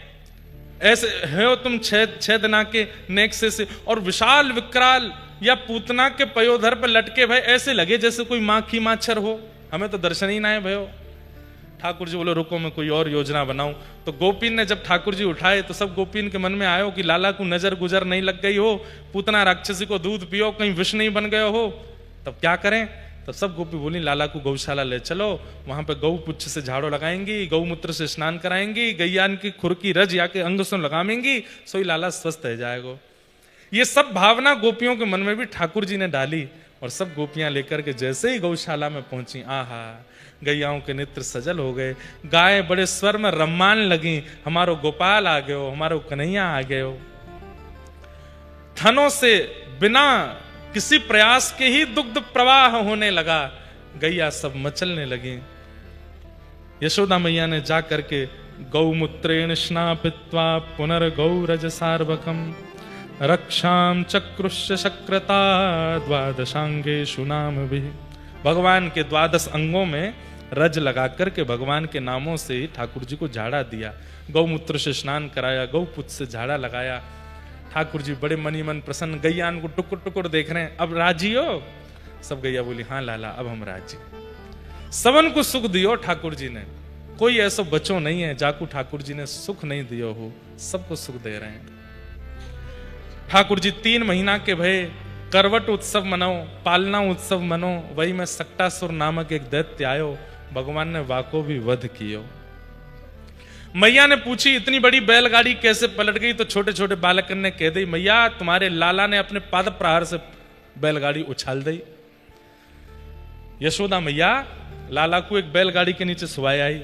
[SPEAKER 1] ऐसे हो तुम 6 दिना के नेक से, और विशाल विकराल या पूतना के पयोधर पर लटके भाई ऐसे लगे जैसे कोई माखी माछर हो, हमें तो दर्शन ही ना है भयो। ठाकुर जी बोले रुको मैं कोई और योजना बनाऊं। तो गोपीन ने जब ठाकुर जी उठाए तो सब गोपीन के मन में आयो कि लाला को नजर गुजर नहीं लग गई हो, पूतना राक्षसी को दूध पियो, कहीं विष नहीं बन गए हो, तब क्या करें। तब सब गोपी बोली लाला को गौशाला ले चलो, वहां पे गौ पुच्छ से झाड़ू लगाएंगी, गौमूत्र से स्नान कराएंगी, गैयान की खुर की रज या के अंग से लगाएंगी, सोई लाला स्वस्थ हो जाएगा। ये सब भावना गोपियों के मन में भी ठाकुर जी ने डाली, और सब गोपियां लेकर के जैसे ही गौशाला में पहुंची, आहा गैयाओं के नेत्र सजल हो गए, गाय बड़े स्वर में रम्मान लगी, हमारो गोपाल आ गयो, हमारो कन्हैया आ गयो। थनों से बिना किसी प्रयास के ही दुग्ध प्रवाह होने लगा, गैया सब मचलने लगी। यशोदा मैया ने जा करके गौमूत्रेण स्नापित्वा पुनर्गौरज सार्वकम रक्षाम चक्रुष्य शक्रता द्वादशांगेषु नाम भी। भगवान के 12 अंगों में रज लगा करके भगवान के नामों से ठाकुर जी को झाड़ा दिया, गौमूत्र से स्नान कराया, गौपुत्र से झाड़ा लगाया। ठाकुर जी बड़े मनी मन प्रसन्न, गैयान को टुकुर टुकुर देख रहे हैं, अब राजी हो? सब गैया बोली हाँ लाला अब हम राजी। सबन को सुख दियो ठाकुर जी ने, कोई ऐसा बच्चों नहीं है जाकू ठाकुर जी ने सुख नहीं दियो हो, सबको सुख दे रहे हैं। ठाकुर जी 3 महीना के भय करवट उत्सव मनाओ, पालना उत्सव मनो, वही में सक्टासुर नामक एक दैत्य आयो, भगवान ने वाको भी वध कियो। मैया ने पूछी इतनी बड़ी बैलगाड़ी कैसे पलट गई, तो छोटे छोटे बालक ने कह दी मैया तुम्हारे लाला ने अपने पाद प्रहार से बैलगाड़ी उछाल दी। यशोदा मैया लाला को एक बैलगाड़ी के नीचे सुवाई आई।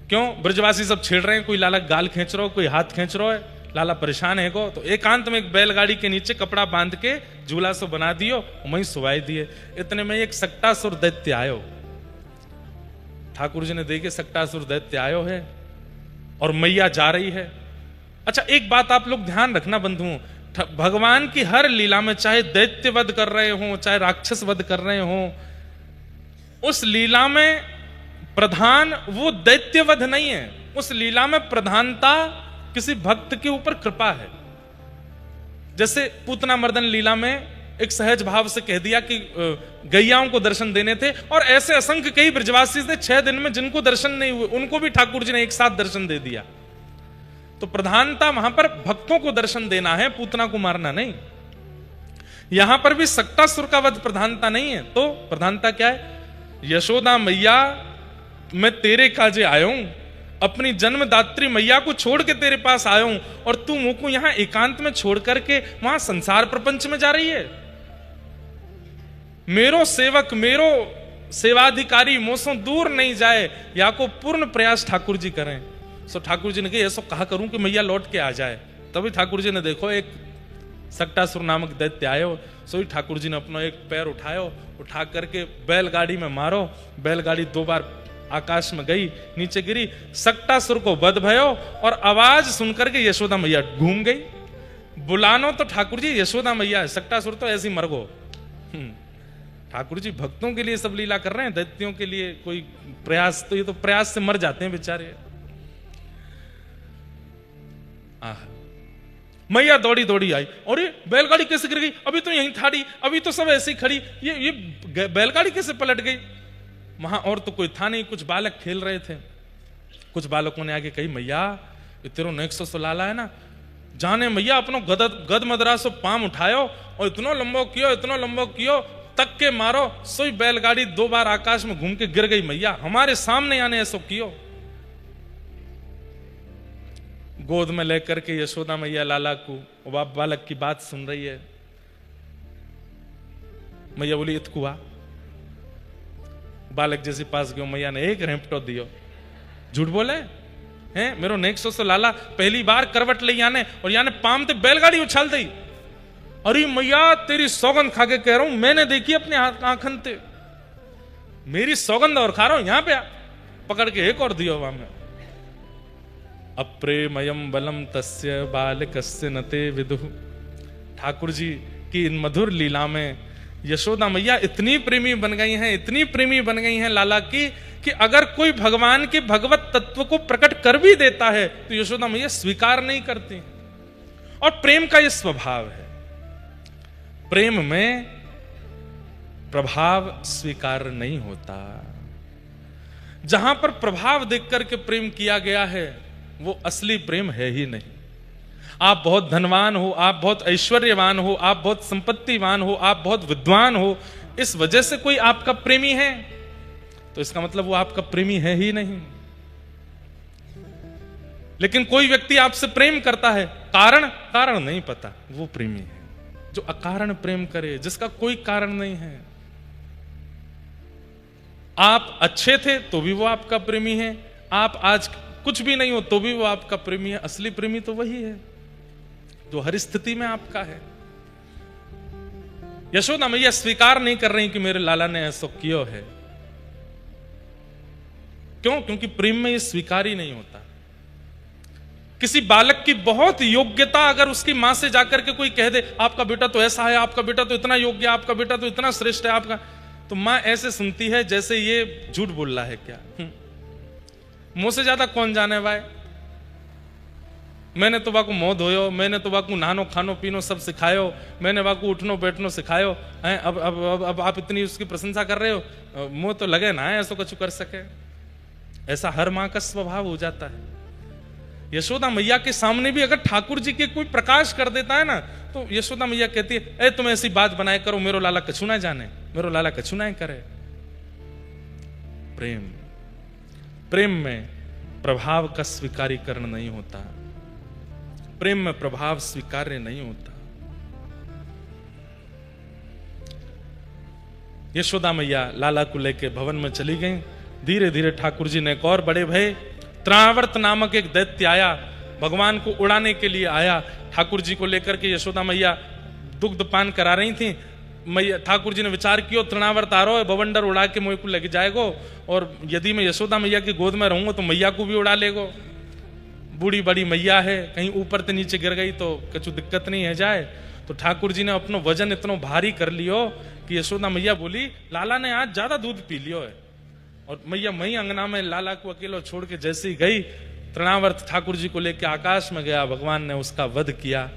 [SPEAKER 1] क्यों? ब्रजवासी सब छेड़ रहे हैं, कोई लाला गाल खींच रहा हो, कोई हाथ खींच रहा है, लाला परेशान है को, तो एकांत में एक बैलगाड़ी के नीचे कपड़ा बांध के झूला सो बना दियो, वहीं सुवाई दिए। इतने में एक सक्टासुर दैत्य आयो। ठाकुर जी ने देखे सक्टासुर दैत्य आयो है और मैया जा रही है। अच्छा एक बात आप लोग ध्यान रखना बंधुओं, भगवान की हर लीला में चाहे दैत्य वध कर रहे हो चाहे राक्षस वध कर रहे हो, उस लीला में प्रधान वो दैत्य वध नहीं है, उस लीला में प्रधानता किसी भक्त के ऊपर कृपा है। जैसे पूतना मर्दन लीला में एक सहज भाव से कह दिया कि गैयाओं को दर्शन देने थे, और ऐसे असंख्य कई ब्रजवासी थे 6 दिन में जिनको दर्शन नहीं हुए, उनको भी ठाकुर जी ने एक साथ दर्शन दे दिया। तो प्रधानता वहां पर भक्तों को दर्शन देना है, पूतना को मारना नहीं। यहां पर भी सक्टासुर का वध प्रधानता नहीं है, तो प्रधानता क्या है? यशोदा मैया मैं तेरे काजे आया हूं, अपनी जन्मदात्री मैया को छोड़ के तेरे पास आया हूं, और तू मुझको यहां एकांत में छोड़ करके वहां संसार प्रपंच में जा रही है। मेरो सेवक मेरो सेवाधिकारी मोसों दूर नहीं जाए, या को पूर्ण प्रयास ठाकुर जी करें। सो ठाकुर जी ने कहा ऐसा कहा करूं कि मैया लौट के आ जाए। तभी ठाकुर जी ने देखो एक सक्टासुर नामक दैत्य आयो, सो ही ठाकुर जी ने अपना एक पैर उठायो, उठा करके बैलगाड़ी में मारो, बैलगाड़ी 2 बार आकाश में गई, नीचे गिरी, सक्टासुर को वध भयो, और आवाज सुनकर के यशोदा मैया घूम गई। बुलानो तो ठाकुर जी यशोदा मैया, सक्टासुर तो ऐसी मर गो। ठाकुर जी भक्तों के लिए सब लीला कर रहे हैं, दैत्यों के लिए कोई प्रयास, तो ये तो प्रयास से मर जाते हैं बेचारे। आह, मैया दौड़ी दौड़ी आई, और ये बैलगाड़ी कैसे गिर गई, अभी तो यहीं थाड़ी, अभी तो सब ऐसे ही खड़ी, ये बैलगाड़ी कैसे पलट गई। वहां और तो कोई था नहीं, कुछ बालक खेल रहे थे। कुछ बालकों ने आगे कही, मैया ये तेरो नेक्सो सो लाला है ना, जाने मैया अपनो गद मदरा सो पाम उठायो और इतनो लंबो कियो तक के मारो, सोई बैलगाड़ी 2 बार आकाश में घूम के गिर गई मैया, हमारे सामने आने ऐसो कियो। गोद में लेकर के यशोदा मैया लाला को, बालक की बात सुन रही है। मैया बोली इतकुआ, बालक जैसे पास गयो, मैया ने एक रेंपटो दियो। झूठ बोले हैं, मेरो नेक्सो से लाला पहली बार करवट ले याने, और याने पाम ते बैलगाड़ी उछाल दी। अरे मैया तेरी सौगंध खा के कह रहा हूं, मैंने देखी अपने आंखन ते, मेरी सौगंध और खा रहा हूं, यहां पे पकड़ के एक और दियो वहां में। अप्रेमयम बलम तस्य बालकस्य नते विदुः। ठाकुर जी की इन मधुर लीला में यशोदा मैया इतनी प्रेमी बन गई हैं, इतनी प्रेमी बन गई हैं लाला की, कि अगर कोई भगवान के भगवत तत्व को प्रकट कर भी देता है तो यशोदा मैया स्वीकार नहीं करती। और प्रेम का यह स्वभाव है, प्रेम में प्रभाव स्वीकार नहीं होता। जहां पर प्रभाव देख करके प्रेम किया गया है वो असली प्रेम है ही नहीं। आप बहुत धनवान हो, आप बहुत ऐश्वर्यवान हो, आप बहुत संपत्तिवान हो, आप बहुत विद्वान हो, इस वजह से कोई आपका प्रेमी है तो इसका मतलब वो आपका प्रेमी है ही नहीं। लेकिन कोई व्यक्ति आपसे प्रेम करता है, कारण नहीं पता, वो प्रेमी है। जो अकारण प्रेम करे, जिसका कोई कारण नहीं है। आप अच्छे थे तो भी वो आपका प्रेमी है, आप आज कुछ भी नहीं हो तो भी वो आपका प्रेमी है। असली प्रेमी तो वही है जो हर स्थिति में आपका है। यशोदा मैया स्वीकार नहीं कर रही कि मेरे लाला ने ऐसा किया है। क्यों? क्योंकि प्रेम में ये स्वीकार ही नहीं होता। किसी बालक की बहुत योग्यता अगर उसकी मां से जाकर के कोई कह दे आपका बेटा तो ऐसा है, आपका बेटा तो इतना योग्य है, आपका बेटा तो इतना श्रेष्ठ है, आपका, तो मां ऐसे सुनती है जैसे ये झूठ बोल रहा है क्या। मुंह से ज्यादा कौन जाने भाई, मैंने तो वाकू मोह धोयो, मैंने तो वाकू नहानो खानो पीनो सब सिखायो, मैंने वाकू उठनो बैठनो सिखायो, अब आप इतनी उसकी प्रशंसा कर रहे हो, मुंह तो लगे ना ऐसा कुछ कर सके। ऐसा हर मां का स्वभाव हो जाता है। यशोदा मैया के सामने भी अगर ठाकुर जी के कोई प्रकाश कर देता है ना तो यशोदा मैया कहती है ए तुम ऐसी बात बनाए करो, मेरो लाला कछु ना जाने, मेरो लाला कछु ना करे। प्रेम में प्रभाव का स्वीकारीकरण नहीं होता, प्रेम में प्रभाव स्वीकार्य नहीं होता। यशोदा मैया लाला को लेके भवन में चली गई। धीरे धीरे ठाकुर जी ने एक और बड़े भय, त्रावर्त नामक एक दैत्य आया, भगवान को उड़ाने के लिए आया। ठाकुर जी को लेकर के यशोदा मैया दुग्ध पान करा रही थी। मैया ठाकुर जी ने विचार किया तृणावर्त आ रहा है, बवंडर उड़ा के मुझे को लग जाएगो, और यदि मैं यशोदा मैया की गोद में रहूंगा तो मैया को भी उड़ा लेगो। बूढ़ी बड़ी मैया है, कहीं ऊपर से नीचे गिर गई तो कुछ दिक्कत नहीं है जाए। तो ठाकुर जी ने अपना वजन इतना भारी कर लियो कि यशोदा मैया बोली लाला ने आज ज्यादा दूध पी लियो है। और मैया मई अंगना में लाला को अकेला छोड़ के जैसे ही गई, तृणावर्त ठाकुर जी को लेकर आकाश में गया, भगवान ने उसका वध किया।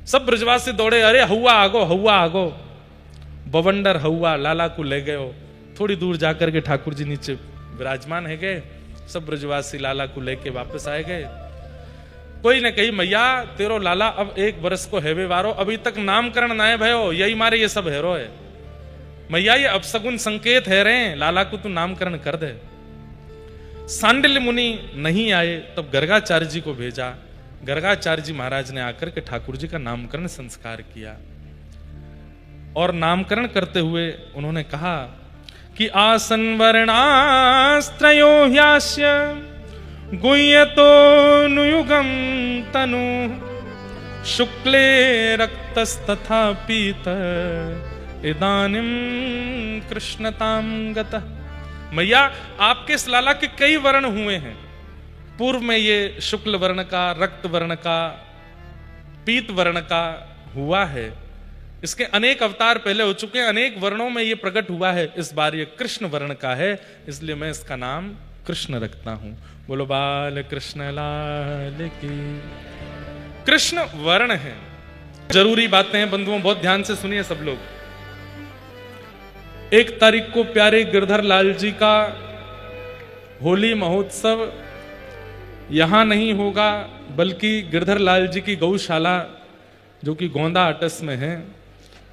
[SPEAKER 1] सब ब्रजवासी दौड़े, अरे हवा आगो, हवा आगो। बवंडर हवा लाला को ले गए। थोड़ी दूर जाकर के ठाकुर जी नीचे विराजमान है गए। सब ब्रजवासी लाला को लेके वापस आए गए। कोई ने कही मैया तेरो लाला अब 1 वर्ष को हेवे वारो, अभी तक नामकरण ना है भयो, यही मारे ये सब हेरो है। मैया ये अपसगुन संकेत है रे, लाला को तू नामकरण कर दे। सांडिल्य मुनि नहीं आए, तब गर्गाचार्य जी को भेजा। गर्गाचार्य जी महाराज ने आकर के ठाकुर जी का नामकरण संस्कार किया। और नामकरण करते हुए उन्होंने कहा कि आसन वर्णास्त्रयो ह्यास्य गुह्यतो नुयुगम तनु शुक्ले रक्तस्तथा पीत इदानीं कृष्णतां गतः। मैया आपके इस लाला के कई वर्ण हुए हैं। पूर्व में ये शुक्ल वर्ण का, रक्त वर्ण का, पीत वर्ण का हुआ है। इसके अनेक अवतार पहले हो चुके हैं, अनेक वर्णों में ये प्रकट हुआ है। इस बार ये कृष्ण वर्ण का है, इसलिए मैं इसका नाम कृष्ण रखता हूं। बोलो बाल कृष्ण लाल की। कृष्ण वर्ण है। जरूरी बातें हैं बंधुओं, बहुत ध्यान से सुनिए सब लोग। 1 तारीख को प्यारे गिरधर लाल जी का होली महोत्सव यहां नहीं होगा, बल्कि गिरधर लाल जी की गौशाला जो कि गोंदा अटस में है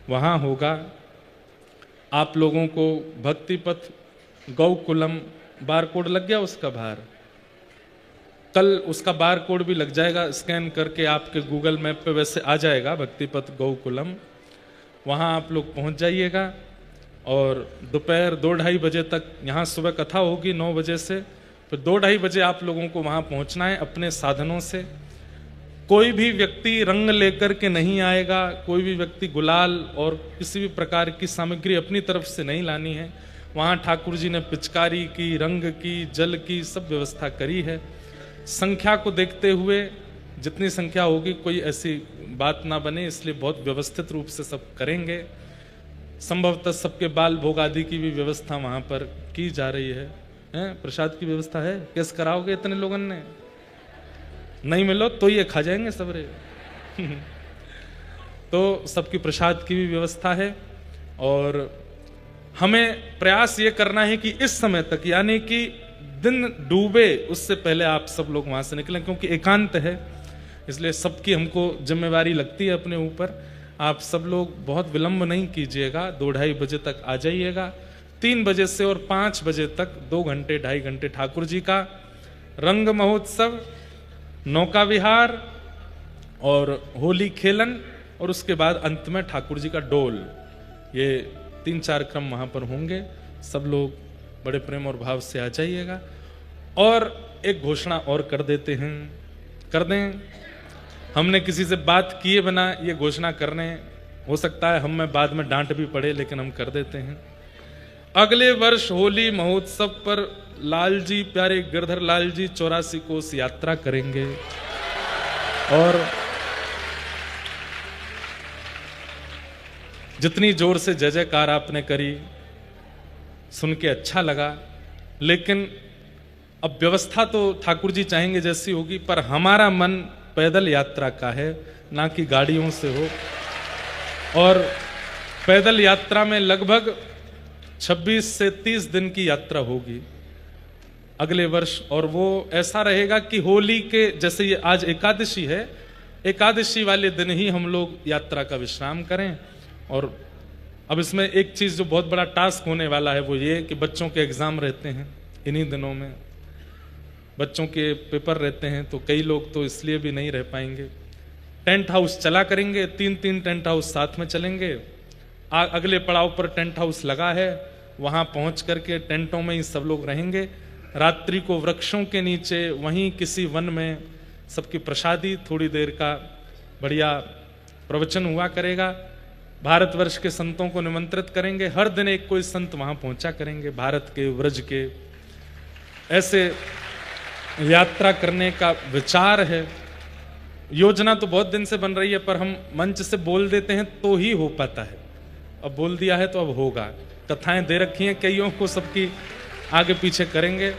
[SPEAKER 1] वहां होगा। आप लोगों को भक्ति पथ गौकुलम बारकोड लग गया उसका बाहर, कल उसका बारकोड भी लग जाएगा, स्कैन करके आपके गूगल मैप पे वैसे आ जाएगा भक्ति पथ गौकुलम। वहां आप लोग पहुंच जाइएगा और दोपहर 2-2:30 बजे तक, यहाँ सुबह कथा होगी 9 बजे से, फिर 2-2:30 बजे आप लोगों को वहां पहुंचना है अपने साधनों से। कोई भी व्यक्ति रंग लेकर के नहीं आएगा, कोई भी व्यक्ति गुलाल और किसी भी प्रकार की सामग्री अपनी तरफ से नहीं लानी है। वहां ठाकुर जी ने पिचकारी की, रंग की, जल की सब व्यवस्था करी है। संख्या को देखते हुए जितनी संख्या होगी कोई ऐसी बात ना बने, इसलिए बहुत व्यवस्थित रूप से सब करेंगे। संभवतः सबके बाल भोग आदि की भी व्यवस्था वहां पर की जा रही है। प्रसाद की व्यवस्था है? कैसे कराओगे इतने लोगों ने? नहीं मिलो तो ये खा जाएंगे सबरे। तो सबकी प्रसाद की भी व्यवस्था है और हमें प्रयास ये करना है कि इस समय तक, यानी कि दिन डूबे उससे पहले आप सब लोग वहां से निकलें, क्योंकि एकांत है, इसलिए सबकी हमको जिम्मेवारी लगती है अपने ऊपर। आप सब लोग बहुत विलंब नहीं कीजिएगा, 2-2:30 बजे तक आ जाइएगा। 3 बजे से और 5 बजे तक 2 घंटे 2.5 घंटे ठाकुर जी का रंग महोत्सव, नौका विहार और होली खेलन, और उसके बाद अंत में ठाकुर जी का डोल। ये 3-4 क्रम वहां पर होंगे। सब लोग बड़े प्रेम और भाव से आ जाइएगा। और एक घोषणा और कर देते हैं, कर दें। हमने किसी से बात किए बिना ये घोषणा करने, हो सकता है हम में बाद में डांट भी पड़े, लेकिन हम कर देते हैं। अगले वर्ष होली महोत्सव पर लाल जी, प्यारे गिरधर लाल जी 84 कोस यात्रा करेंगे। और जितनी जोर से जय जयकार आपने करी, सुन के अच्छा लगा, लेकिन अब व्यवस्था तो ठाकुर जी चाहेंगे जैसी होगी, पर हमारा मन पैदल यात्रा का है, ना कि गाड़ियों से हो। और पैदल यात्रा में लगभग 26 से 30 दिन की यात्रा होगी अगले वर्ष। और वो ऐसा रहेगा कि होली के, जैसे ये आज एकादशी है, एकादशी वाले दिन ही हम लोग यात्रा का विश्राम करें। और अब इसमें एक चीज जो बहुत बड़ा टास्क होने वाला है वो ये कि बच्चों के एग्जाम रहते हैं इन्हीं दिनों में, बच्चों के पेपर रहते हैं, तो कई लोग तो इसलिए भी नहीं रह पाएंगे। टेंट हाउस चला करेंगे, 3-3 टेंट हाउस साथ में चलेंगे। अगले पड़ाव पर टेंट हाउस लगा है, वहां पहुंच करके टेंटों में ही सब लोग रहेंगे। रात्रि को वृक्षों के नीचे वहीं किसी वन में सबकी प्रसादी, थोड़ी देर का बढ़िया प्रवचन हुआ करेगा। भारतवर्ष के संतों को निमंत्रित करेंगे, हर दिन एक कोई संत वहां पहुंचा करेंगे, भारत के, व्रज के। ऐसे यात्रा करने का विचार है। योजना तो बहुत दिन से बन रही है, पर हम मंच से बोल देते हैं तो ही हो पाता है। अब बोल दिया है तो अब होगा। कथाएं दे रखी हैं कईयों को, सबकी आगे पीछे करेंगे।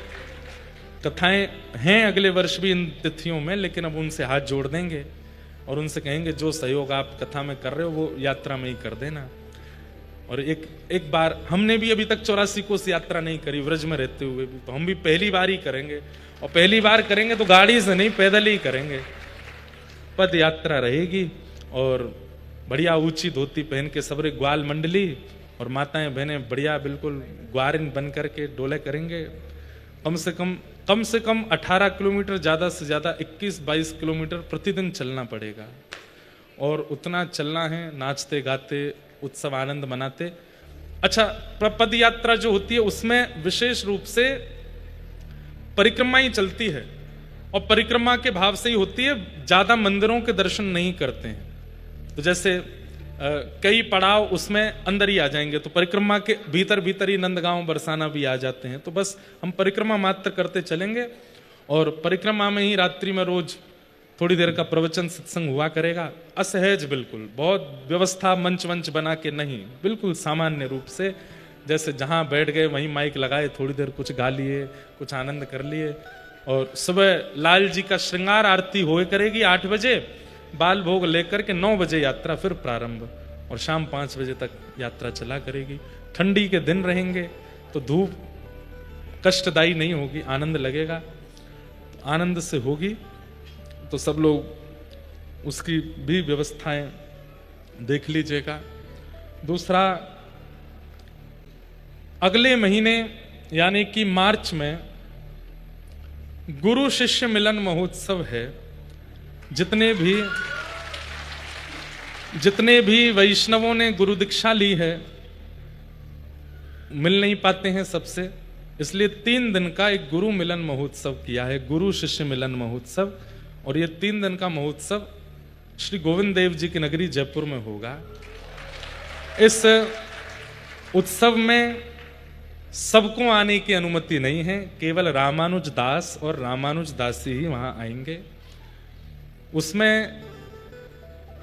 [SPEAKER 1] कथाएं हैं अगले वर्ष भी इन तिथियों में, लेकिन अब उनसे हाथ जोड़ देंगे और उनसे कहेंगे जो सहयोग आप कथा में कर रहे हो वो यात्रा में ही कर देना। और एक बार हमने भी अभी तक 84 कोस यात्रा नहीं करी व्रज में रहते हुए भी, तो हम भी पहली बार ही करेंगे। और पहली बार करेंगे तो गाड़ी से नहीं, पैदल ही करेंगे। पद यात्रा रहेगी और बढ़िया ऊंची धोती पहन के सबरे ग्वाल मंडली और माताएं बहनें बढ़िया बिल्कुल ग्वारिन बन करके डोले करेंगे। कम से कम 18 किलोमीटर, ज़्यादा से ज़्यादा 21-22 किलोमीटर प्रतिदिन चलना पड़ेगा। और उतना चलना है नाचते गाते, उत्सव आनंद मनाते। अच्छा, पद यात्रा जो होती है उसमें विशेष रूप से परिक्रमा ही चलती है, और परिक्रमा के भाव से ही होती है, ज्यादा मंदिरों के दर्शन नहीं करते हैं। तो जैसे कई पड़ाव उसमें अंदर ही आ जाएंगे, तो परिक्रमा के भीतर ही नंदगांव, बरसाना भी आ जाते हैं। तो बस हम परिक्रमा मात्र करते चलेंगे और परिक्रमा में ही रात्रि में रोज थोड़ी देर का प्रवचन सत्संग हुआ करेगा। असहज, बिल्कुल बहुत व्यवस्था मंच बना के नहीं, बिल्कुल सामान्य रूप से, जैसे जहां बैठ गए वहीं माइक लगाए, थोड़ी देर कुछ गा लिए, कुछ आनंद कर लिए। और सुबह लाल जी का श्रृंगार आरती होए करेगी 8 बजे। बाल भोग लेकर के 9 बजे यात्रा फिर प्रारंभ, और शाम 5 बजे तक यात्रा चला करेगी। ठंडी के दिन रहेंगे तो धूप कष्टदायी नहीं होगी, आनंद लगेगा, आनंद से होगी। तो सब लोग उसकी भी व्यवस्थाएं देख लीजिएगा। दूसरा, अगले महीने यानी कि मार्च में गुरु शिष्य मिलन महोत्सव है। जितने भी वैष्णवों ने गुरु दीक्षा ली है मिल नहीं पाते हैं सबसे, इसलिए 3 दिन का एक गुरु मिलन महोत्सव किया है, गुरु शिष्य मिलन महोत्सव। और ये 3 दिन का महोत्सव श्री गोविंद देव जी की नगरी जयपुर में होगा। इस उत्सव में सबको आने की अनुमति नहीं है, केवल रामानुज दास और रामानुज दासी ही वहां आएंगे। उसमें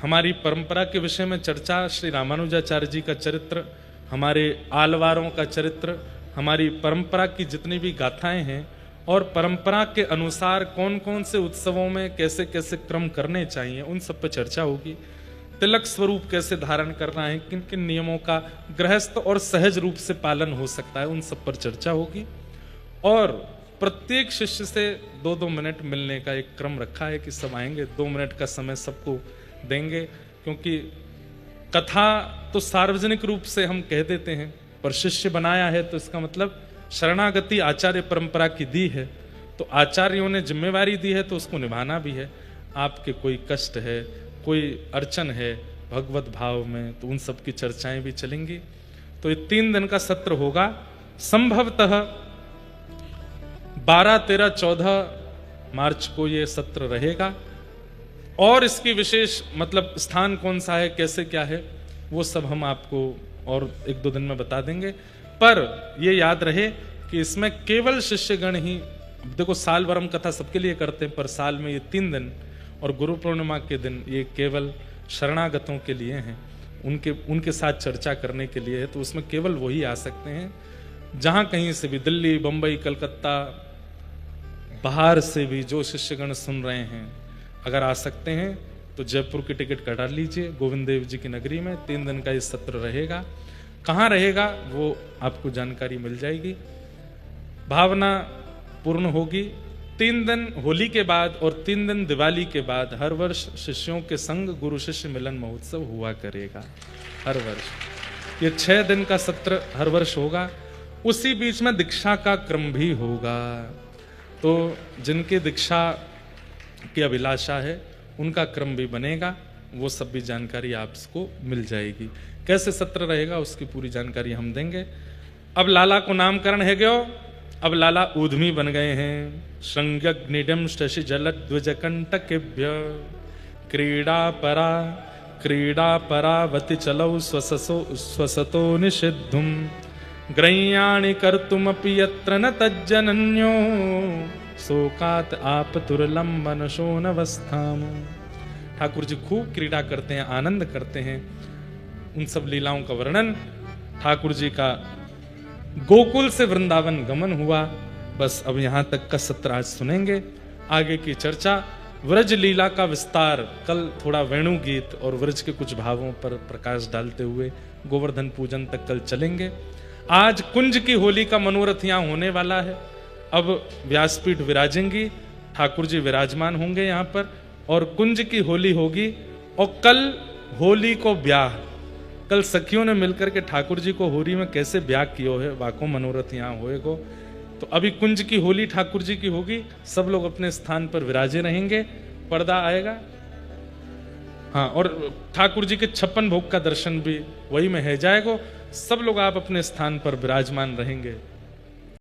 [SPEAKER 1] हमारी परंपरा के विषय में चर्चा, श्री रामानुजाचार्य जी का चरित्र, हमारे आलवारों का चरित्र, हमारी परंपरा की जितनी भी गाथाएं हैं और परंपरा के अनुसार कौन कौन से उत्सवों में कैसे कैसे क्रम करने चाहिए, उन सब पर चर्चा होगी। तिलक स्वरूप कैसे धारण करना है, किन किन नियमों का गृहस्थ और सहज रूप से पालन हो सकता है, उन सब पर चर्चा होगी। और प्रत्येक शिष्य से 2-2 मिनट मिलने का एक क्रम रखा है कि सब आएंगे, 2 मिनट का समय सबको देंगे, क्योंकि कथा तो सार्वजनिक रूप से हम कह देते हैं, पर शिष्य बनाया है तो इसका मतलब शरणागति आचार्य परंपरा की दी है, तो आचार्यों ने जिम्मेवारी दी है तो उसको निभाना भी है। आपके कोई कष्ट है, कोई अड़चन है भगवत भाव में, तो उन सब की चर्चाएं भी चलेंगी। तो ये 3 दिन का सत्र होगा। संभवतः 12, 13, 14 मार्च को ये सत्र रहेगा। और इसकी विशेष मतलब स्थान कौन सा है, कैसे क्या है, वो सब हम आपको और 1-2 दिन में बता देंगे। पर ये याद रहे कि इसमें केवल शिष्यगण ही, देखो साल भर हम कथा सबके लिए करते हैं, पर साल में ये 3 दिन और गुरु पूर्णिमा के दिन ये केवल शरणागतों के लिए हैं, उनके साथ चर्चा करने के लिए है। तो उसमें केवल वही आ सकते हैं। जहां कहीं से भी, दिल्ली, बंबई, कलकत्ता, बाहर से भी जो शिष्यगण सुन रहे हैं, अगर आ सकते हैं तो जयपुर की टिकट कटा लीजिए। गोविंद देव जी की नगरी में 3 दिन का ये सत्र रहेगा। कहाँ रहेगा वो आपको जानकारी मिल जाएगी। भावना पूर्ण होगी। 3 दिन होली के बाद और 3 दिन दिवाली के बाद हर वर्ष शिष्यों के संग गुरु शिष्य मिलन महोत्सव हुआ करेगा, हर वर्ष। ये 6 दिन का सत्र हर वर्ष होगा। उसी बीच में दीक्षा का क्रम भी होगा। तो जिनकी दीक्षा की अभिलाषा है उनका क्रम भी बनेगा, वो सब भी जानकारी आपको मिल जाएगी। कैसे सत्र रहेगा उसकी पूरी जानकारी हम देंगे। अब लाला को नामकरण है गयो, अब लाला ऊधमी बन गए हैं। श्रृंगग्निडम शशि जल द्विजकंटकेभ्य क्रीडा परावति चलौ स्वसतो निषिद्धुम ग्रह्याणि कर्तुमपि यत्र न तज्जनन्यो शोकात आपतुर्लंबन शोनवस्थाम। ठाकुर जी खूब क्रीड़ा करते हैं, आनंद करते हैं। उन सब लीलाओं का वर्णन, ठाकुर जी का गोकुल से वृंदावन गमन हुआ। बस अब यहां तक का सत्र आज सुनेंगे। आगे की चर्चा व्रज लीला का विस्तार, कल थोड़ा वेणु गीत और व्रज के कुछ भावों पर प्रकाश डालते हुए गोवर्धन पूजन तक कल चलेंगे। आज कुंज की होली का मनोरथ यहां होने वाला है। अब व्यासपीठ विराजेंगी, ठाकुर जी विराजमान होंगे यहाँ पर और कुंज की होली होगी। और कल होली को ब्याह, कल सखियों ने मिलकर के ठाकुर जी को होली में कैसे ब्याह कियो है, वाको मनोरथ यहाँ होएगो। तो अभी कुंज की होली ठाकुर जी की होगी। सब लोग अपने स्थान पर विराजे रहेंगे, पर्दा आएगा। हाँ, और ठाकुर जी के 56 भोग का दर्शन भी वही में है जाएगा। सब लोग आप अपने स्थान पर विराजमान रहेंगे।